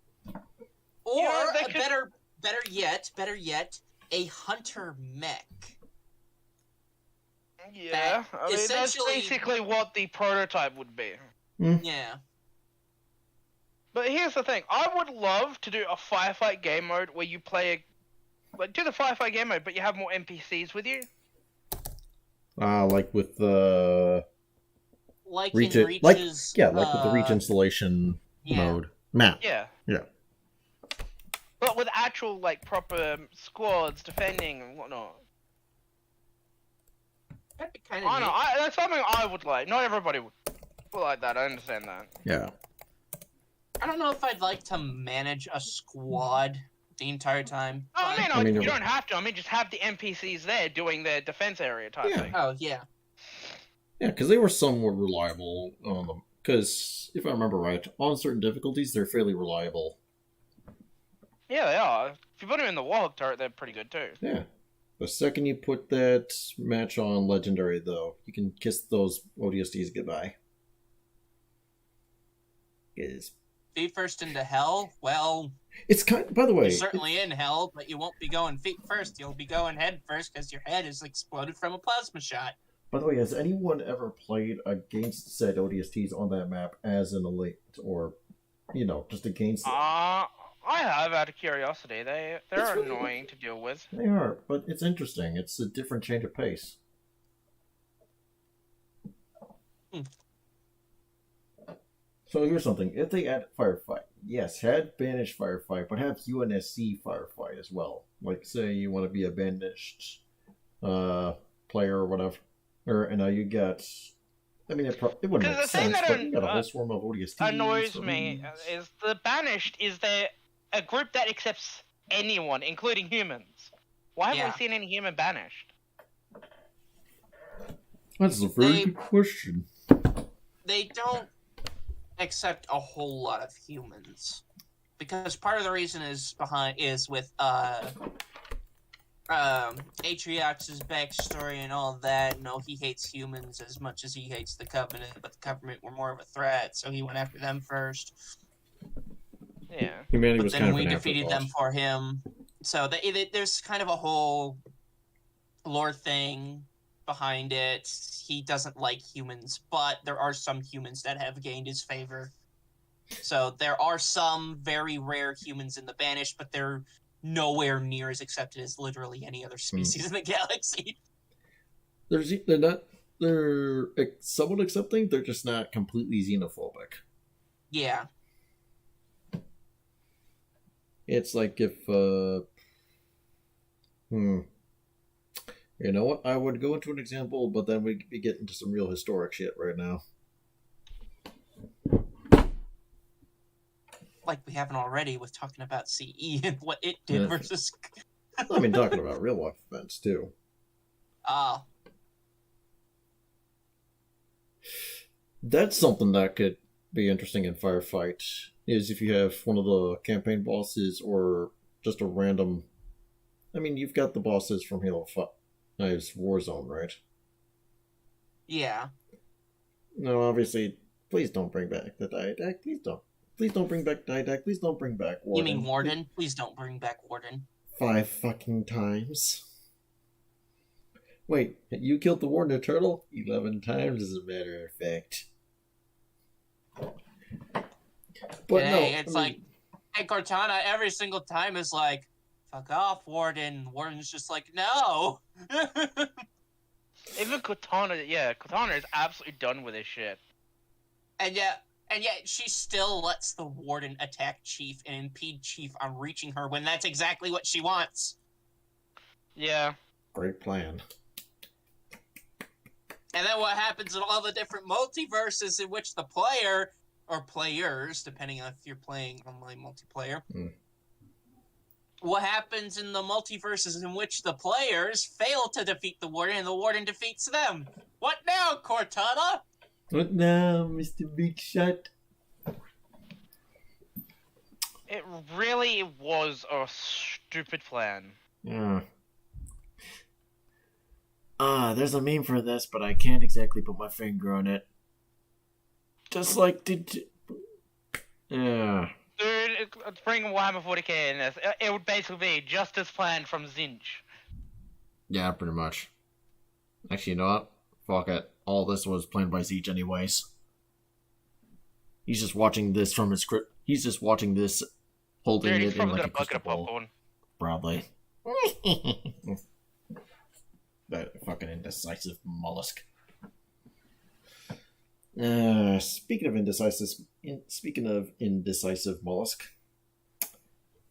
Or Yeah, that could- better yet, a hunter mech. Yeah, I mean, that's essentially- basically what the prototype would be. Yeah. But here's the thing, I would love to do a firefight game mode where you play do the firefight game mode, but you have more NPCs with you. Like with the Like reach, in like Reach's, with the reach installation mode map. Yeah. Yeah. But with actual, like, proper squads defending and whatnot. That'd be kind I of don't know, that's something I would like. Not everybody would like that, I understand that. Yeah. I don't know if I'd like to manage a squad the entire time. Oh, but- I mean, I mean, you don't have to. I mean, just have the NPCs there doing their defense area type Yeah. thing. Oh, yeah. Yeah, because they were somewhat reliable on them. Because, if I remember right, on certain difficulties, they're fairly reliable. Yeah, they are. If you put them in the Warhawk turret, they're pretty good too. Yeah. The second you put that match on Legendary, though, you can kiss those ODSTs goodbye. Is Feet first into hell? Well, it's kind. By the way, you're certainly in hell, but you won't be going feet first. You'll be going head first because your head is exploded from a plasma shot. by the way, has anyone ever played against said ODSTs on that map as an elite, or just against? I have out of curiosity. They're It's really- annoying to deal with. They are, but it's interesting. It's a different change of pace. So here's something. If they add firefight, yes, had banished firefight, but have UNSC firefight as well. Like, say you want to be a banished player or whatever, and now you got. I mean, it wouldn't 'Cause make the thing sense, that but you got a whole swarm of ODSTs. Annoys me is the banished is a group that accepts anyone, including humans. Why haven't Yeah. we seen any human banished? That's a very They- good question. They don't accept a whole lot of humans because part of the reason is with Atriox's backstory and all that. No, he hates humans as much as he hates the Covenant, but the Covenant were more of a threat, so he went after them first. Yeah. Humanity But was then kind of we an defeated them afterthought. for him. So there's kind of a whole lore thing behind it. He doesn't like humans, but there are some humans that have gained his favor. So there are some very rare humans in the Banished, but they're nowhere near as accepted as literally any other species in the galaxy. They're somewhat accepting. They're just not completely xenophobic. Yeah. It's like if, You know what? I would go into an example, but then we'd be getting into some real historic shit right now. Like we haven't already with talking about CE and what it did Yeah. versus... I mean, talking about real life events, too. That's something that could be interesting in Firefight, is if you have one of the campaign bosses or just a random... I mean, you've got the bosses from Halo 5. It's Warzone, right? Yeah. No, obviously, please don't bring back the Didact. Please don't. Please don't bring back Didact. Please don't bring back Warden. You mean Warden? Please don't bring back Warden. 5 fucking times. Wait, you killed the Warden of Turtle? 11 times, as a matter of fact. But no, Hey, it's I mean, like, hey, Cortana every single time is like, fuck off, Warden. Warden's just like, no. Even Cortana is absolutely done with this shit. and yet she still lets the Warden attack Chief and impede Chief on reaching her when that's exactly what she wants. Yeah. great plan. And then what happens in all the different multiverses in which the player, or players, depending on if you're playing online multiplayer, what happens in the multiverses in which the players fail to defeat the Warden and the Warden defeats them? What now, Cortana? What now, Mr. Big Shot? It really was a stupid plan. Yeah. There's a meme for this, but I can't exactly put my finger on it. Just like yeah. Dude, let's bring Warhammer 40k in this. It would basically be just as planned from Zinch. Yeah, pretty much. Actually, you know what? Fuck it. All this was planned by Zeech anyways. He's just watching this from his script. He's just watching this, holding Dude, he's it in probably like got a a bucket crystal of ball. popcorn. Probably. That fucking indecisive mollusk. Speaking of indecisive mollusk,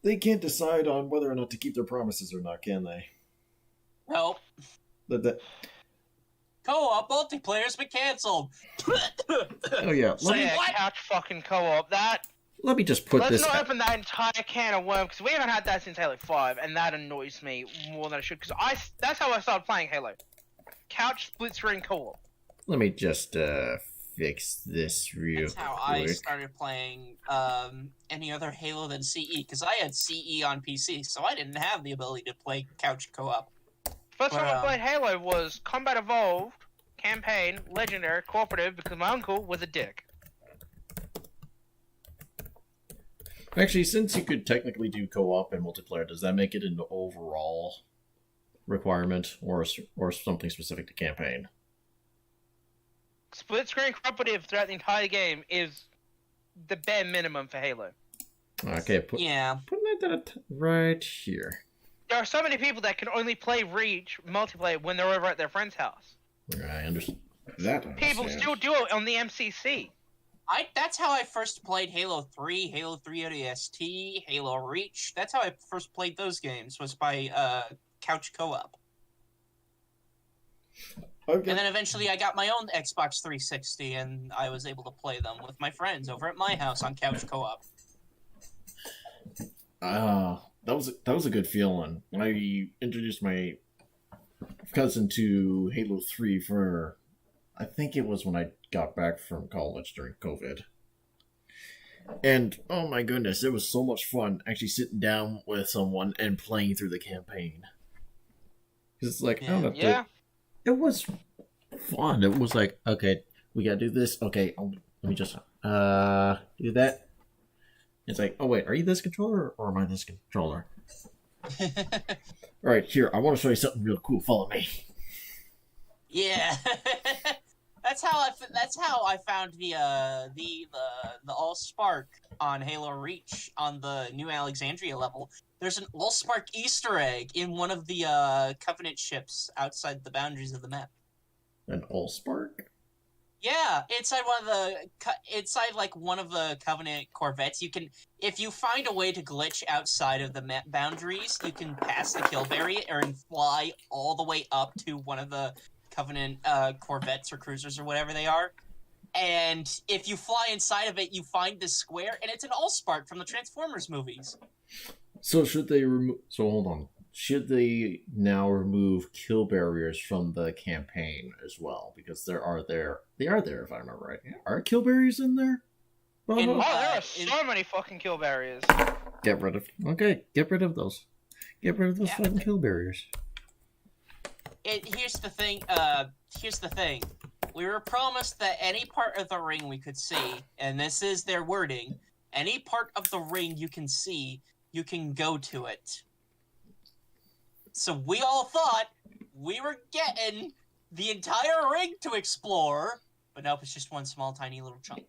they can't decide on whether or not to keep their promises or not, can they? Nope. That Co-op multiplayer's been cancelled. oh yeah. So Let me, yeah, What? couch fucking co-op. let me just put Let's this. not open that entire can of worms because we haven't had that since Halo 5, and that annoys me more than it should. Because that's how I started playing Halo. Couch split screen co-op. Let me just fix this real That's how quick. I started playing any other Halo than CE, because I had CE on PC, so I didn't have the ability to play couch co-op. First time I Wow. played Halo was Combat Evolved, Campaign, Legendary, Cooperative because my uncle was a dick. Actually, since you could technically do co-op and multiplayer, does that make it an overall requirement or something specific to campaign? Split screen cooperative throughout the entire game is the bare minimum for Halo. Okay, Yeah. putting that right here. There are so many people that can only play Reach multiplayer when they're over at their friend's house. I understand that. People still do it on the MCC. That's how I first played Halo 3, Halo 3 ODST, Halo Reach. That's how I first played those games, was by couch co-op. Okay. And then eventually I got my own Xbox 360, and I was able to play them with my friends over at my house on couch co-op. That was a good feeling. I introduced my cousin to Halo 3 for, I think it was when I got back from college during COVID. And oh my goodness, it was so much fun actually sitting down with someone and playing through the campaign. 'Cause it's like, I don't know, Yeah. it was fun. It was like, okay, we gotta do this. Okay, let me just do that. It's like, oh wait, are you this controller or am I this controller? All right, here, I want to show you something real cool. Follow me. Yeah. That's how I found the Allspark on Halo Reach on the New Alexandria level. There's an Allspark Easter egg in one of the Covenant ships outside the boundaries of the map. An Allspark? Yeah, inside one of the Covenant corvettes, you can, if you find a way to glitch outside of the map boundaries, you can pass the kill barrier and fly all the way up to one of the Covenant corvettes or cruisers or whatever they are. And if you fly inside of it, you find this square, and it's an Allspark from the Transformers movies. So should they remove? So hold on. Should they now remove kill barriers from the campaign as well? Because they are there, if I remember right. Are kill barriers in there? In- Oh, there are in- so many fucking kill barriers. Get rid of those. Get rid of those Yeah. fucking kill barriers. Here's the thing. We were promised that any part of the ring we could see, and this is their wording, any part of the ring you can see, you can go to it. So we all thought we were getting the entire ring to explore, but nope, it's just one small, tiny little chunk.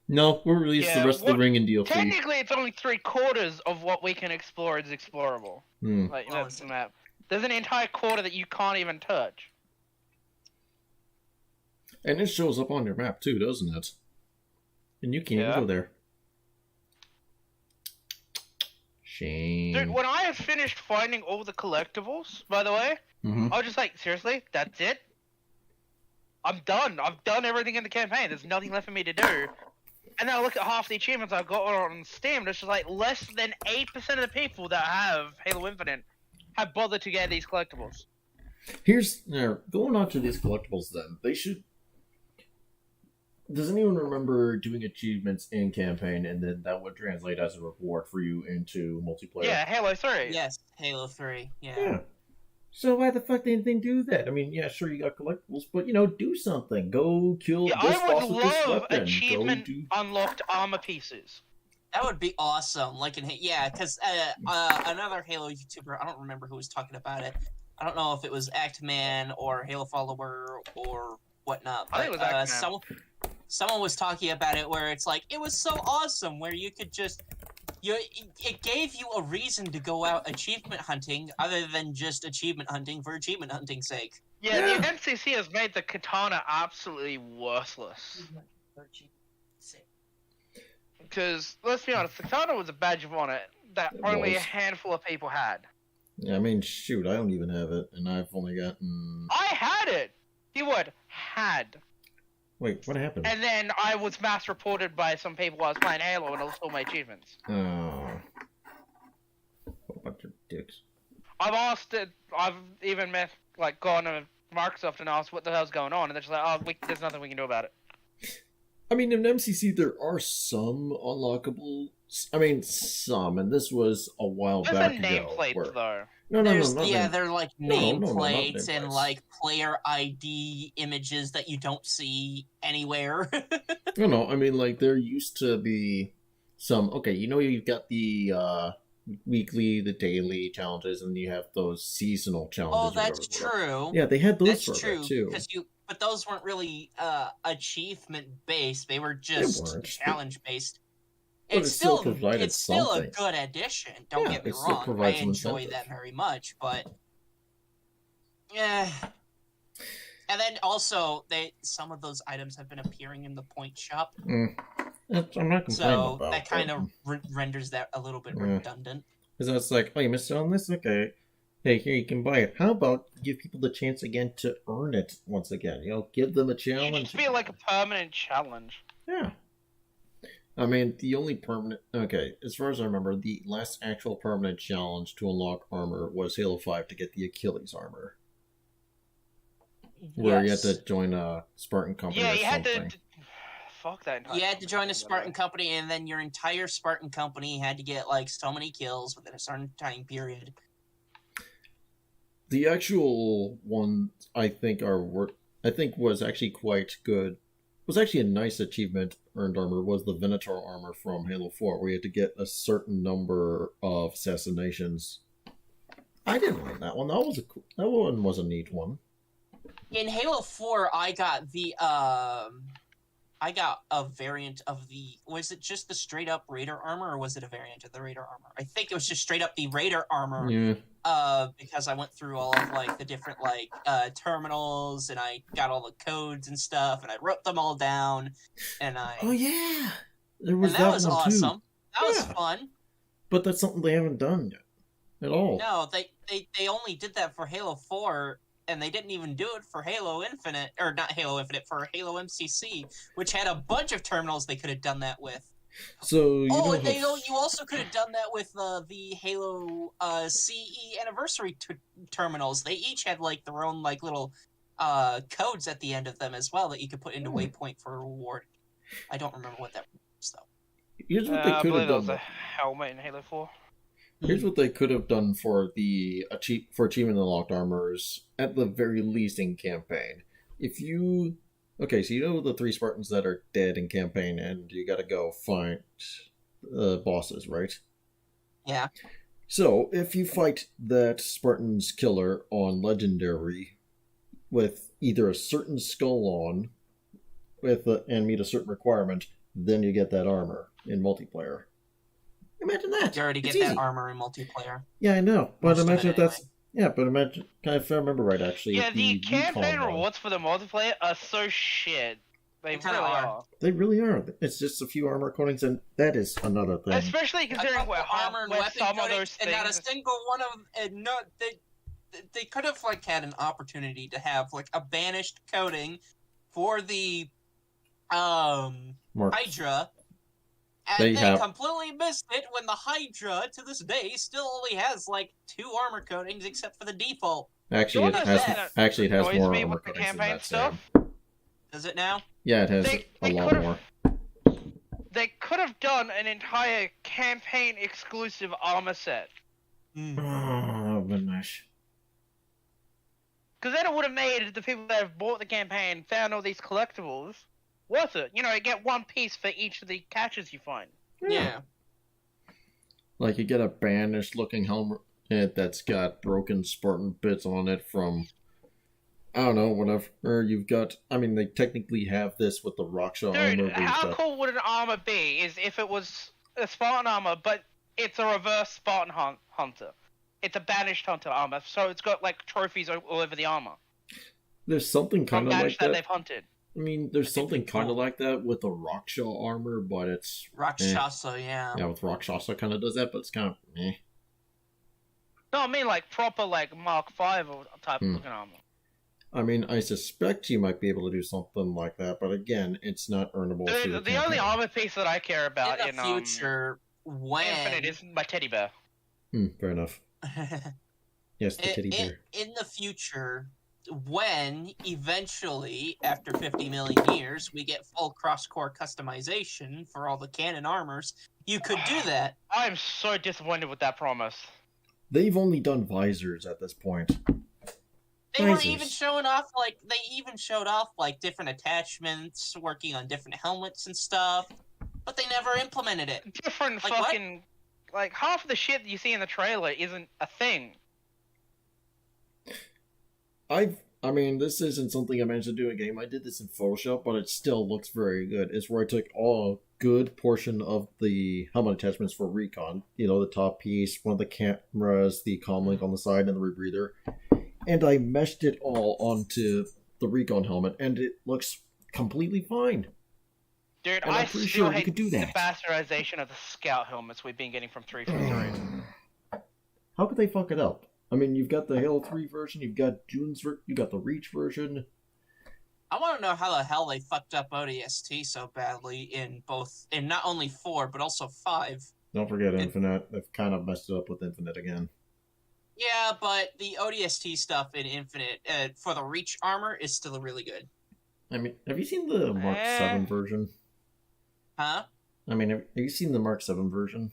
No, we'll release the rest of the ring in DLC. Technically, it's only 3/4 of what we can explore is explorable. Like, Oh, that's the map. There's an entire quarter that you can't even touch. And it shows up on your map too, doesn't it? And you can't Yeah. go there. Shame. Dude, when I have finished finding all the collectibles, by the way, Mhm. I was just like, seriously? That's it? I'm done. I've done everything in the campaign. There's nothing left for me to do. And then I look at half the achievements I've got on Steam, and it's just like less than 8% of the people that have Halo Infinite have bothered to get these collectibles. Here's going on to these collectibles. Then they should. Does anyone remember doing achievements in campaign, and then that would translate as a reward for you into multiplayer? Yeah, Halo 3. Yes, Halo 3. Yeah. So why the fuck didn't they do that? I mean, yeah, sure, you got collectibles, but do something. Go kill Yeah, this I boss would with this love weapon. achievement Go do. unlocked armor pieces. That would be awesome. Like because another Halo YouTuber, I don't remember who was talking about it. I don't know if it was Actman or Halo Follower or whatnot. I think it was Actman. Someone was talking about it where it's like, it was so awesome where you could just... It gave you a reason to go out achievement hunting other than just achievement hunting for achievement hunting's sake. Yeah, the MCC has made the katana absolutely worthless. Because, let's be honest, the katana was a badge of honor that It only a was. handful of people had. Yeah, I mean, shoot, I don't even have it, and I've only gotten. I had it! Keyword, had. Wait, what happened? And then I was mass reported by some people while I was playing Halo and I lost all my achievements. Oh. What a bunch of dicks. I've asked it, I've even gone to Microsoft and asked what the hell's going on, and they're just like, oh, there's nothing we can do about it. I mean, in MCC, there are some unlockable. I mean, some, and this was a while There's back a ago. nameplate, where- though. No, They're like No, not nameplates and nameplates. like player ID images that you don't see anywhere. No, I mean, like, there used to be some. Okay, you've got the weekly, the daily challenges, and you have those seasonal challenges. Oh, or that's whatever. true. Yeah, they had those That's for a true bit, too. but those weren't really achievement based. They were They just weren't. challenge based. But It's it still still provided it's still a something. good addition. Don't Yeah, get me it still wrong. I provides some enjoy incentive. that very much, but yeah. And then also, some of those items have been appearing in the point shop, I'm not complaining so about that kind of them. renders that a little bit Yeah. redundant. Because it's like, oh, you missed out on this? Okay. Hey, here, you can buy it. How about give people the chance again to earn it once again? You know, give them a It should challenge. just be like a permanent challenge. Yeah. I mean, the only permanent... Okay, as far as I remember, the last actual permanent challenge to unlock armor was Halo 5 to get the Achilles armor. Where Yes. you had to join a Spartan company Yeah, or you had something. to. Fuck that. Entire You had to join a company, Spartan company, and then your entire Spartan company had to get like so many kills within a certain time period. The actual one I think was actually quite good. Was actually a nice achievement earned armor was the Venator armor from Halo 4, where you had to get a certain number of assassinations. I didn't like that one. That one was a neat one. In Halo 4, I got a variant of the. Was it just the straight up Raider armor, or was it a variant of the Raider armor? I think it was just straight up the Raider armor. Yeah. Because I went through all of like the different like terminals, and I got all the codes and stuff, and I wrote them all down, and Oh yeah, there was and that was one awesome. too. That was Yeah. fun. But that's something they haven't done yet at all. No, they only did that for Halo 4, and they didn't even do it for Halo Infinite, or not Halo Infinite, for Halo MCC, which had a bunch of terminals they could have done that with. So you Oh, know and you also could have done that with the Halo CE anniversary terminals. They each had like their own like little codes at the end of them as well that you could put into Waypoint for a reward. I don't remember what that was though. here's what they I could believe have there was done. a helmet in Halo 4. Here's what they could have done for the achievement unlocked armors at the very least in campaign. If you so you know the 3 Spartans that are dead in campaign, and you got to go find bosses, right? Yeah. So if you fight that Spartan's killer on Legendary with either a certain skull on, and meet a certain requirement, then you get that armor in multiplayer. Imagine that. You already It's get that easy. armor in multiplayer. Yeah, I know. But Most of imagine it if that's... Yeah, but imagine... If I remember right, actually. Yeah, the campaign recon one- rewards for the multiplayer are so shit. They They kinda really are. are. They really are. It's just a few armor coatings, and that is another thing. Especially considering where, armor and where weapon some of coating, those and not a things. single one of and no they could have like had an opportunity to have like a banished coating for the Mark, Hydra, and They they have- completely missed it when the Hydra to this day still only has like 2 armor coatings except for the default. actually, it Don't has understand. actually it has Annoys more me armor with the coatings than campaign that stuff. same. Does it now? Yeah, it has They a lot could've- more. They could have done an entire campaign exclusive armor set. Oh, goodness. Because then it would have made the people that have bought the campaign, found all these collectibles, worth it. You know, you get one piece for each of the catches you find. Yeah. Like, you get a banished looking helmet that's got broken Spartan bits on it from, I don't know, whatever. Or you've got, I mean, they technically have this with the Raksha armor. Dude, where you've how got- cool would an armor be is if it was a Spartan armor, but it's a reverse Spartan hunter. It's a banished hunter armor, so it's got, like, trophies all over the armor. There's something From kind of like banished that that. they've hunted. I mean, there's something cool. kind of like that with the Raksha armor, but it's... Rakshasa, yeah. Yeah, with Rakshasa kind of does that, but it's kind of... Eh. No, I mean, like, proper, like, Mark 5 or type Hmm. looking armor. I mean, I suspect you might be able to do something like that, but again, it's not earnable through Dude, the the only campaign. armor piece that I care about In the future, when Infinite is my teddy bear. Fair enough. Yes, the teddy bear. in the future, when eventually, after 50 million years, we get full cross-core customization for all the canon armors, you could do that. I'm so disappointed with that promise. They've only done visors at this point. They were Visors. even showed off like different attachments, working on different helmets and stuff, but they never implemented it. Different Like what? fucking... Like, half of the shit that you see in the trailer isn't a thing. I mean, this isn't something I managed to do in game. I did this in Photoshop, but it still looks very good. It's where I took a good portion of the helmet attachments for Recon. You know, the top piece, one of the cameras, the comlink on the side, and the rebreather. And I meshed it all onto the Recon helmet, and it looks completely fine. Dude, And I I'm pretty still sure you hate could do the that. bastardization of the scout helmets we've been getting from 343. How could they fuck it up? I mean, you've got the Halo 3 version, you've got you got the Reach version. I want to know how the hell they fucked up ODST so badly in not only 4 but also 5. Don't forget Infinite. They've kind of messed it up with Infinite again. Yeah, but the ODST stuff in Infinite for the Reach armor is still really good. I mean, have you seen the Mark 7 version? Huh? I mean, have you seen the Mark 7 version?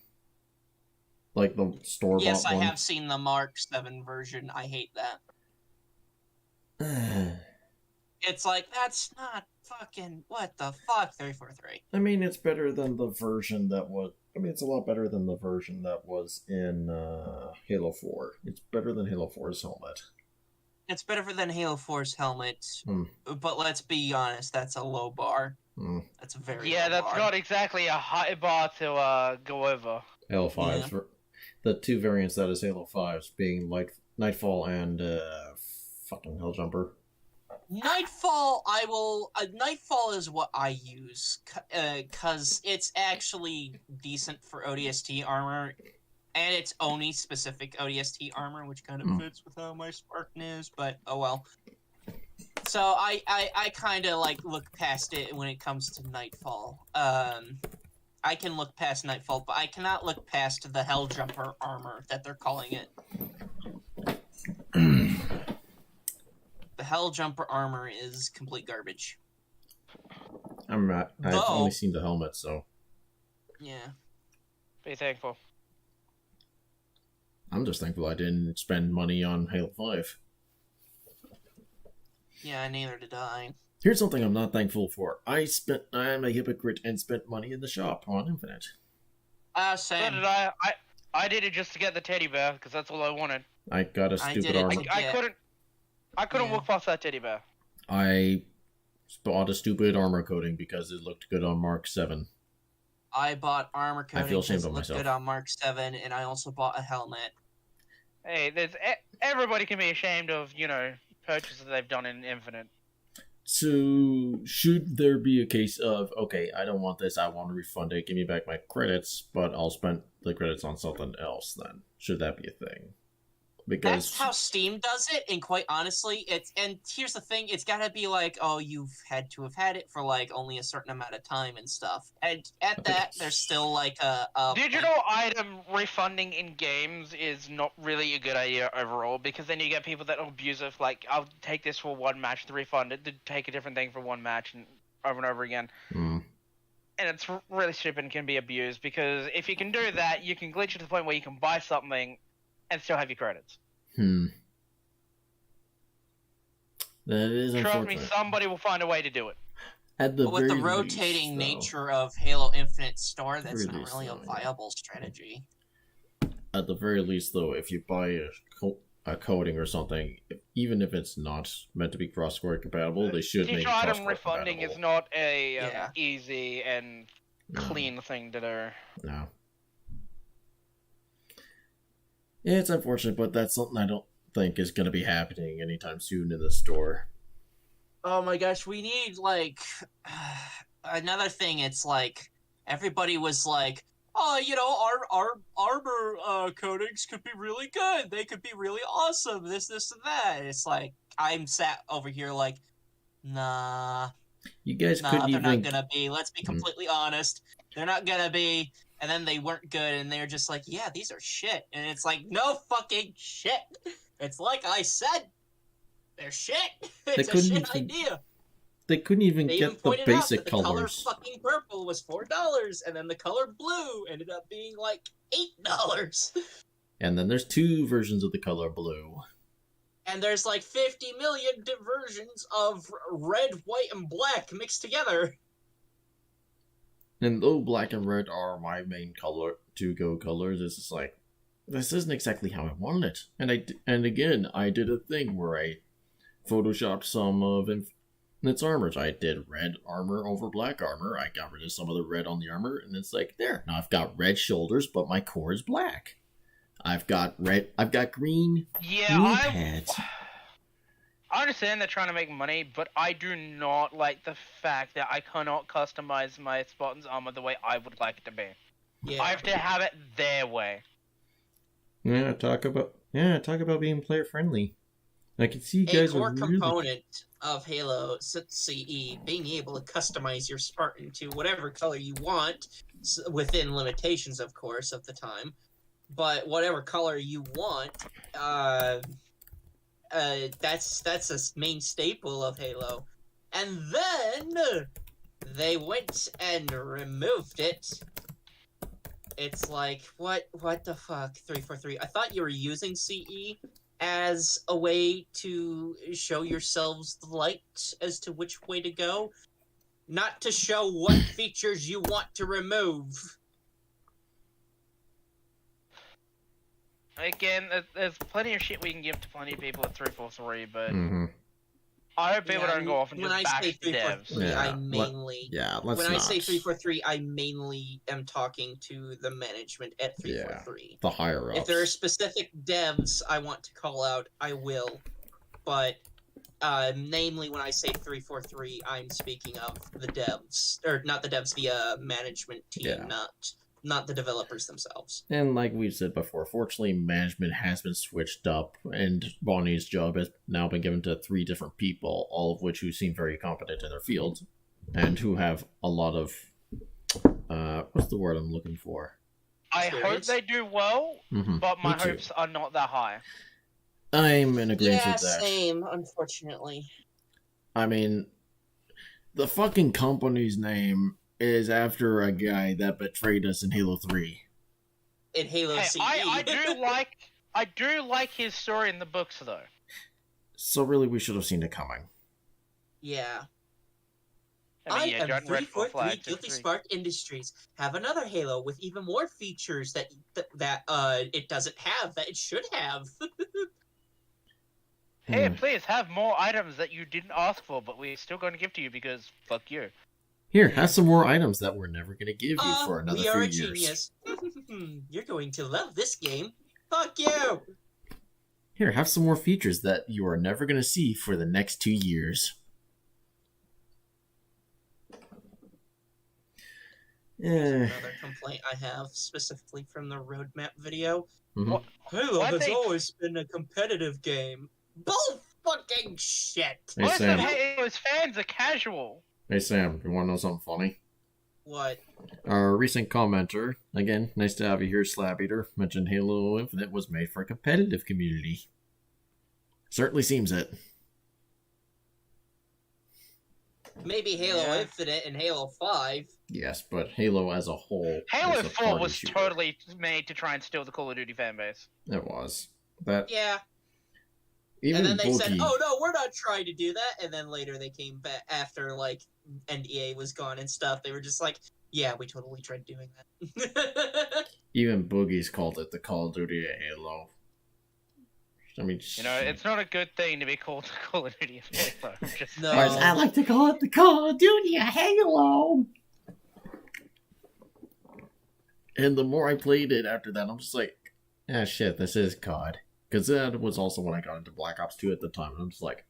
Like the store-bought Yes, I one? have seen the Mark 7 version. I hate that. It's like, that's not fucking... What the fuck, 343? I mean, it's better than the version that was... I mean, it's a lot better than the version that was in Halo 4. It's better than Halo 4's helmet. It's better than Halo 4's helmet, Hmm. but let's be honest, that's a low bar. Hmm. That's a very Yeah, low that's bar. not exactly a high bar to go over. Halo 5's... The two variants that is Halo 5's being Nightfall and fucking Helljumper. Nightfall, Nightfall is what I use, cause it's actually decent for ODST armor, and it's only specific ODST armor, which kind of fits with how my Spartan is, but oh well. So I kind of like look past it when it comes to Nightfall. I can look past Nightfall, but I cannot look past the Helljumper armor that they're calling it. The Helljumper armor is complete garbage. I've Though- only seen the helmet, so Yeah. Be thankful. I'm just thankful I didn't spend money on Halo 5. Yeah, neither did I. Here's something I'm not thankful for. I'm a hypocrite and spent money in the shop on Infinite. So Same. did I. I did it just to get the teddy bear because that's all I wanted. I got a I stupid did it armor. to- I Yeah. couldn't Yeah. walk past that teddy bear. I bought a stupid armor coating because it looked good on Mark 7. I bought armor I coating feel because ashamed it of looked myself. good on Mark 7, and I also bought a helmet. Hey, everybody can be ashamed of purchases they've done in Infinite. So, should there be a case of, okay, I don't want this, I want to refund it, give me back my credits, but I'll spend the credits on something else then? Should that be a thing? Because That's how Steam does it, and quite honestly, and here's the thing, it's gotta be like, oh, you've had to have had it for like only a certain amount of time and stuff. And at that, there's still like a Digital item refunding in games is not really a good idea overall because then you get people that abuse it. Like, I'll take this for one match to refund it, to take a different thing for one match and over again. Hmm. And it's really stupid and can be abused because if you can do that, you can glitch to the point where you can buy something and still have your credits. That is Trust me, unfortunate. somebody will find a way to do it. At the But with the very rotating least, though, nature of Halo Infinite Store, that's Very not least, really a though, yeah. viable strategy. At the very least, though, if you buy a coating or something, even if it's not meant to be cross-score compatible, they should make it Digital item cross-score refunding is compatible. not a Yeah. easy and No. clean thing to do. No. Yeah, it's unfortunate, but that's something I don't think is going to be happening anytime soon in the store. Oh my gosh, we need like another thing. It's like everybody was like, "Oh, our armor coatings could be really good. They could be really awesome. This, and that." It's like I'm sat over here like, nah, You guys nah, couldn't they're even... not gonna be. Let's be completely honest. They're not gonna be. And then they weren't good, and they're just like, "Yeah, these are shit." And it's like, no fucking shit. It's like I said. They're shit. It's a couldn't shit even idea. They couldn't even They even get the pointed out basic that the colors. color fucking purple was $4, and then the color blue ended up being like $8. And then there's two versions of the color blue. And there's like 50 million versions of red, white, and black mixed together. And though black and red are my main to-go colors, it's just like, this isn't exactly how I wanted it. And again, I did a thing where I photoshopped some of its armors. I did red armor over black armor. I got rid of some of the red on the armor, and it's like, there. Now I've got red shoulders, but my core is black. I've got green Yeah, knee pads. I understand they're trying to make money, but I do not like the fact that I cannot customize my Spartan's armor the way I would like it to be. Yeah. I have to have it their way. Yeah, talk about being player friendly. I can see you A guys core are really... component of Halo CE being able to customize your Spartan to whatever color you want, within limitations, of course, of the time. But whatever color you want, that's a main staple of Halo. And then they went and removed it. It's like, what the fuck, 343? I thought you were using CE as a way to show yourselves the light as to which way to go, not to show what features you want to remove. Again, there's plenty of shit we can give to plenty of people at 343, but Mm-hmm. I hope people don't go off and when just I say bash the devs. 343, Yeah, I mainly... let's When not. I say 343, I mainly am talking to the management at 343. The higher ups. If there are specific devs I want to call out, I will. But, namely, when I say 343, I'm speaking of the devs. Or, not the devs, the management team, Yeah. not the developers themselves. And like we've said before, fortunately, management has been switched up, and Bonnie's job has now been given to 3 different people, all of which who seem very competent in their fields, and who have a lot of, what's the word I'm looking for? I hope Experience? they do well, Mm-hmm. but my Me too. hopes are not that high. I'm in agreement Yeah, with that. same, unfortunately. I mean, the fucking company's name is after a guy that betrayed us in Halo 3. In Halo Hey, CE. I do like his story in the books though. So really, we should have seen it coming. Yeah. I I mean, yeah, am John Red 343 Flag Guilty 2-3. Spark Industries. Have another Halo with even more features that it doesn't have, that it should have. Hey, Hmm. please have more items that you didn't ask for, but we're still going to give to you because fuck you. Here, have some more items that we're never going to give you for another we are few a years. genius. You're going to love this game. Fuck you! Here, have some more features that you are never going to see for the next 2 years. Eh. Another complaint I have, specifically from the roadmap video. Mhm. What- Halo Why has they- always been a competitive game. Bull fucking shit! Hey, Most of Sam. Halo's fans are casual. Hey, Sam, you want to know something funny? What? Our recent commenter, again, nice to have you here, Slab Eater, mentioned Halo Infinite was made for a competitive community. Certainly seems it. Maybe Halo Yeah. Infinite and Halo 5. Yes, but Halo as a whole. Halo is a 4 party was shooter. totally made to try and steal the Call of Duty fanbase. It was. That Yeah. even And then they said, Boogie- "Oh no, we're not trying to do that." And then later they came back after like NDA was gone and stuff. They were just like, "Yeah, we totally tried doing that." even Boogie's called it the Call of Duty Halo. I mean, You know, it's not a good thing to be called the Call of Duty Halo. Just No. Whereas I like to call it the Call of Duty Halo. And the more I played it after that, I'm just like, ah, shit, this is COD. Because that was also when I got into Black Ops 2 at the time. And I'm just like,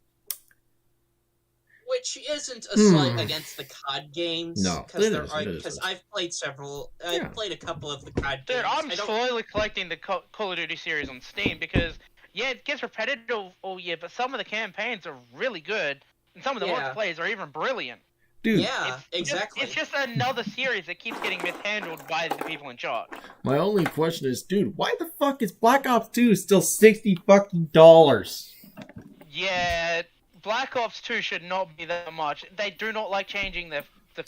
Which isn't a slight Hmm. against the COD games. No, because it there is, are it is. because I've played several. Yeah. I've played a couple of the COD Dude, games. I'm I don't- slowly collecting the Call of Duty series on Steam because, yeah, it gets repetitive all year, but some of the campaigns are really good, and some of the Yeah. multiplayers are even brilliant. dude, Yeah, exactly. It's just another series that keeps getting mishandled by the people in charge. my only question is, dude, why the fuck is Black Ops 2 still $60 Yeah, Black Ops 2 should not be that much. They do not like changing the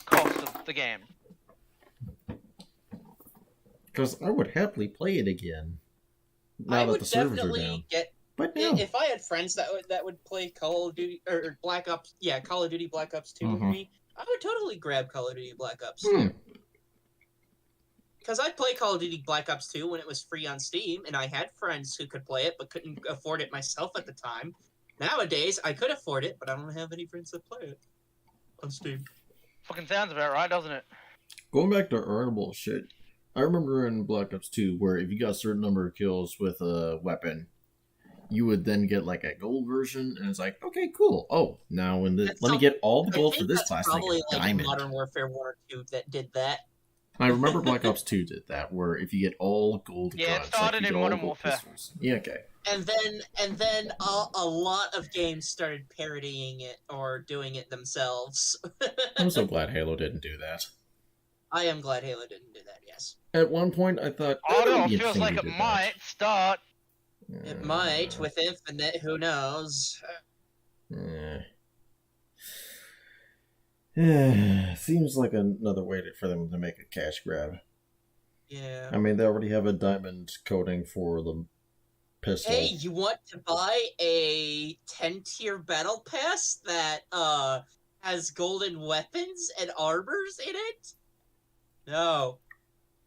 cost of the game. Because I would happily play it again. Now I that would the servers are definitely down. get But no. if I had friends that would play Call of Duty or Black Ops. Yeah, Call of Duty Black Ops 2 with Mhm. me. I would totally grab Call of Duty Black Ops 2. Hmm. Because I'd play Call of Duty Black Ops 2 when it was free on Steam, and I had friends who could play it but couldn't afford it myself at the time. Nowadays, I could afford it, but I don't have any friends that play it on Steam. Fucking sounds about right, doesn't it? Going back to earnable shit, I remember in Black Ops 2 where if you got a certain number of kills with a weapon, you would then get like a gold version, and it's like, okay, cool. Oh, now let me get all the gold for this class, like probably a diamond. Modern Warfare 1 or 2 that did that. I remember Black Ops 2 did that, where if you get all gold Yeah, it guns, started you in get all Modern gold Warfare. pistols. Yeah, okay. And then a lot of games started parodying it or doing it themselves. I'm so glad Halo didn't do that. I am glad Halo didn't do that, yes. At one point, I thought, I don't know, be it feels interesting like if it you did might start. that. It might, with Infinite, who knows? Seems like another way for them to make a cash grab. Yeah. I mean, they already have a diamond coating for the pistol. Hey, you want to buy a 10-tier battle pass that has golden weapons and armors in it? No.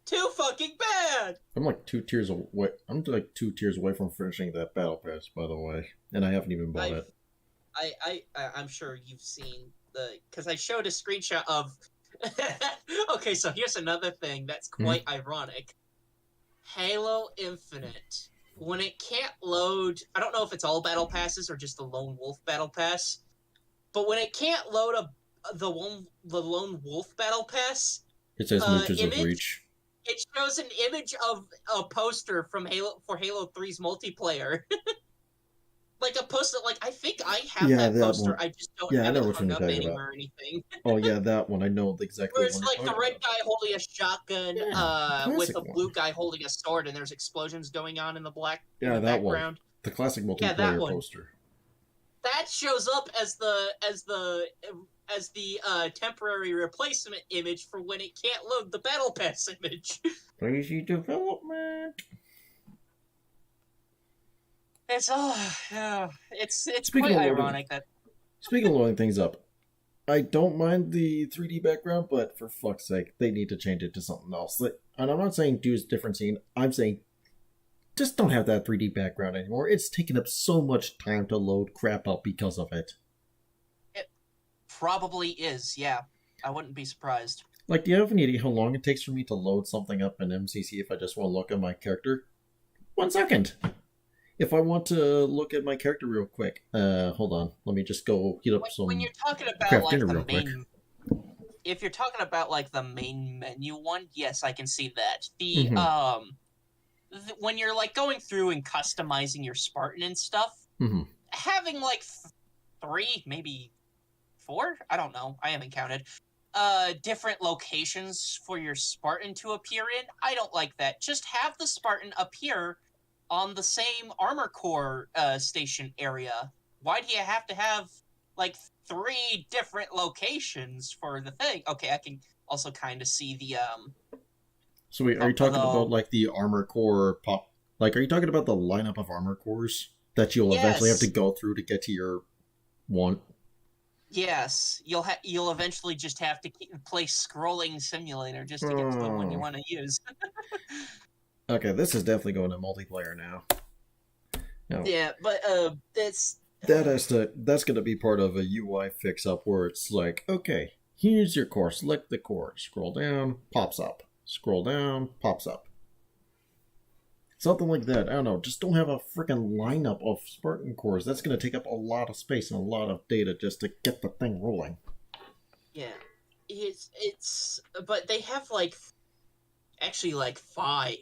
Too fucking bad! I'm like 2 tiers away. I'm like 2 tiers away from finishing that battle pass, by the way, and I haven't even bought it. I'm sure you've seen because I showed a screenshot of. Okay, so here's another thing that's quite ironic. Halo Infinite, when it can't load, I don't know if it's all battle passes or just the Lone Wolf battle pass, but when it can't load the Lone Wolf battle pass, It says Mooches of Reach. it shows an image of a poster from Halo 3's multiplayer. Like a poster, like I think I have that poster. I just don't have it hung up anywhere or anything. Oh yeah, that one. I know exactly. Where it's like the red guy holding a shotgun, with a blue guy holding a sword, and there's explosions going on in the background. One. The classic multiplayer poster. That shows up as the temporary replacement image for when it can't load the battle pass image. Crazy development. It's quite ironic that. Speaking of loading things up, I don't mind the 3D background, but for fuck's sake, they need to change it to something else. And I'm not saying do a different scene. I'm saying just don't have that 3D background anymore. It's taking up so much time to load crap up because of it. It probably is, yeah. I wouldn't be surprised. Like, do you have any idea how long it takes for me to load something up in MCC if I just want to look at my character? 1 second! If I want to look at my character real quick, hold on. Let me just go heat up some. When you're talking about craft like dinner the real quick. if you're talking about like the main menu one, yes, I can see that. When you're like going through and customizing your Spartan and stuff, having like 3, maybe 4, I don't know, I haven't counted, different locations for your Spartan to appear in, I don't like that. Just have the Spartan appear on the same armor core station area. Why do you have to have like 3 different locations for the thing? Okay, I can also kind of see the So wait, are you talking about like the armor core pop? Like, are you talking about the lineup of armor cores that you'll eventually have to go through to get to your one? Yes, you'll eventually just have to play Scrolling Simulator just to get to the one you want to use. Okay, this is definitely going to multiplayer now. No. Yeah, but that's going to be part of a UI fix-up where it's like, okay, here's your core. Select the core. Scroll down, pops up. Scroll down, pops up. Something like that. I don't know. Just don't have a freaking lineup of Spartan cores. That's going to take up a lot of space and a lot of data just to get the thing rolling. Yeah, it's but they have like actually like 5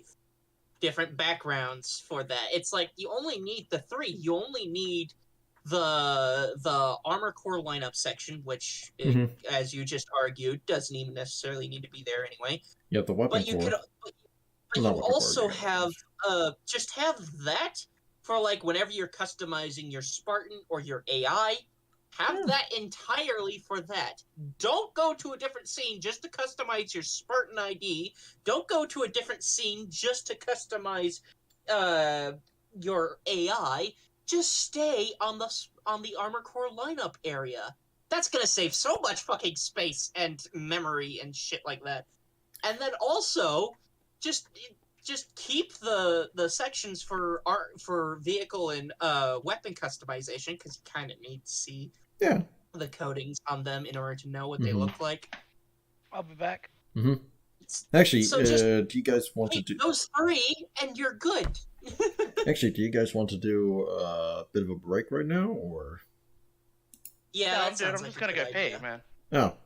different backgrounds for that. It's like you only need the 3. You only need the armor core lineup section, which, as you just argued, doesn't even necessarily need to be there anyway. Yeah, the weapon core. But you also have just have that for like whenever you're customizing your Spartan or your AI. Have that entirely for that. Don't go to a different scene just to customize your Spartan ID. Don't go to a different scene just to customize your AI. Just stay on the armor core lineup area. That's gonna save so much fucking space and memory and shit like that. And then also, just just keep the sections for art for vehicle and weapon customization because you kind of need to see Yeah. the coatings on them in order to know what Mhm. they look like. I'll be back. Mm-hmm. Actually, So just do you guys want to Take do? those 3 and you're good. Actually, do you guys want to do a bit of a break right now, or? Yeah, No, that dude, sounds I'm like just a gonna good go pee, idea. man. Oh,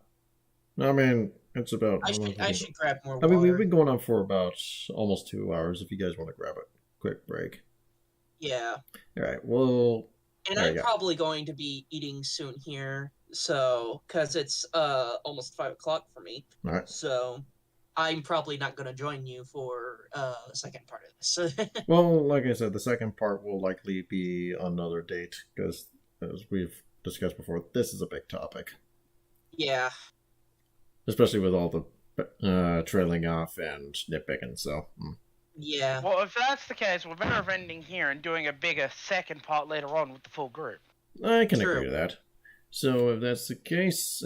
I mean, it's about. I should grab more I mean, we've water. been going on for about almost 2 hours. If you guys want to grab a quick break. Yeah. All right. Well, And there I'm you go. probably going to be eating soon here, so because it's almost 5 o'clock for me. All right. So I'm probably not going to join you for the second part of this. Well, like I said, the second part will likely be another date because, as we've discussed before, this is a big topic, Yeah. especially with all the trailing off and nitpicking. So, Yeah. Well, if that's the case, we're better off ending here and doing a bigger second part later on with the full group. I can True. agree to that. So, if that's the case,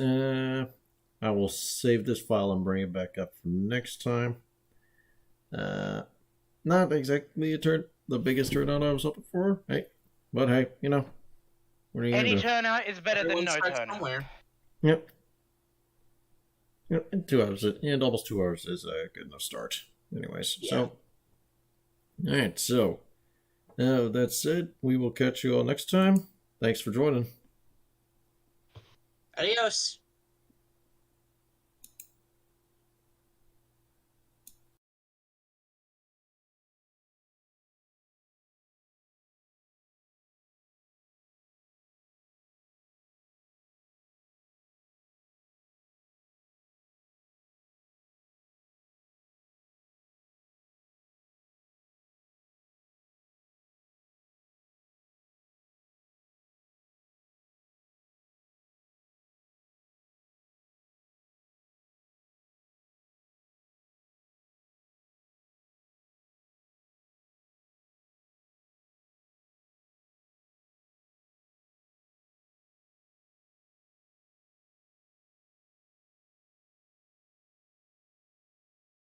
I will save this file and bring it back up for next time. Not exactly the biggest turnout I was hoping for. Hey, but hey, what are you Any gonna do? turnout is better Everyone than no starts turnout. somewhere. Yep. And 2 hours, and almost 2 hours is a good enough start. Anyways, Yeah. so. Alright, so. That said, we will catch you all next time. Thanks for joining. Adios.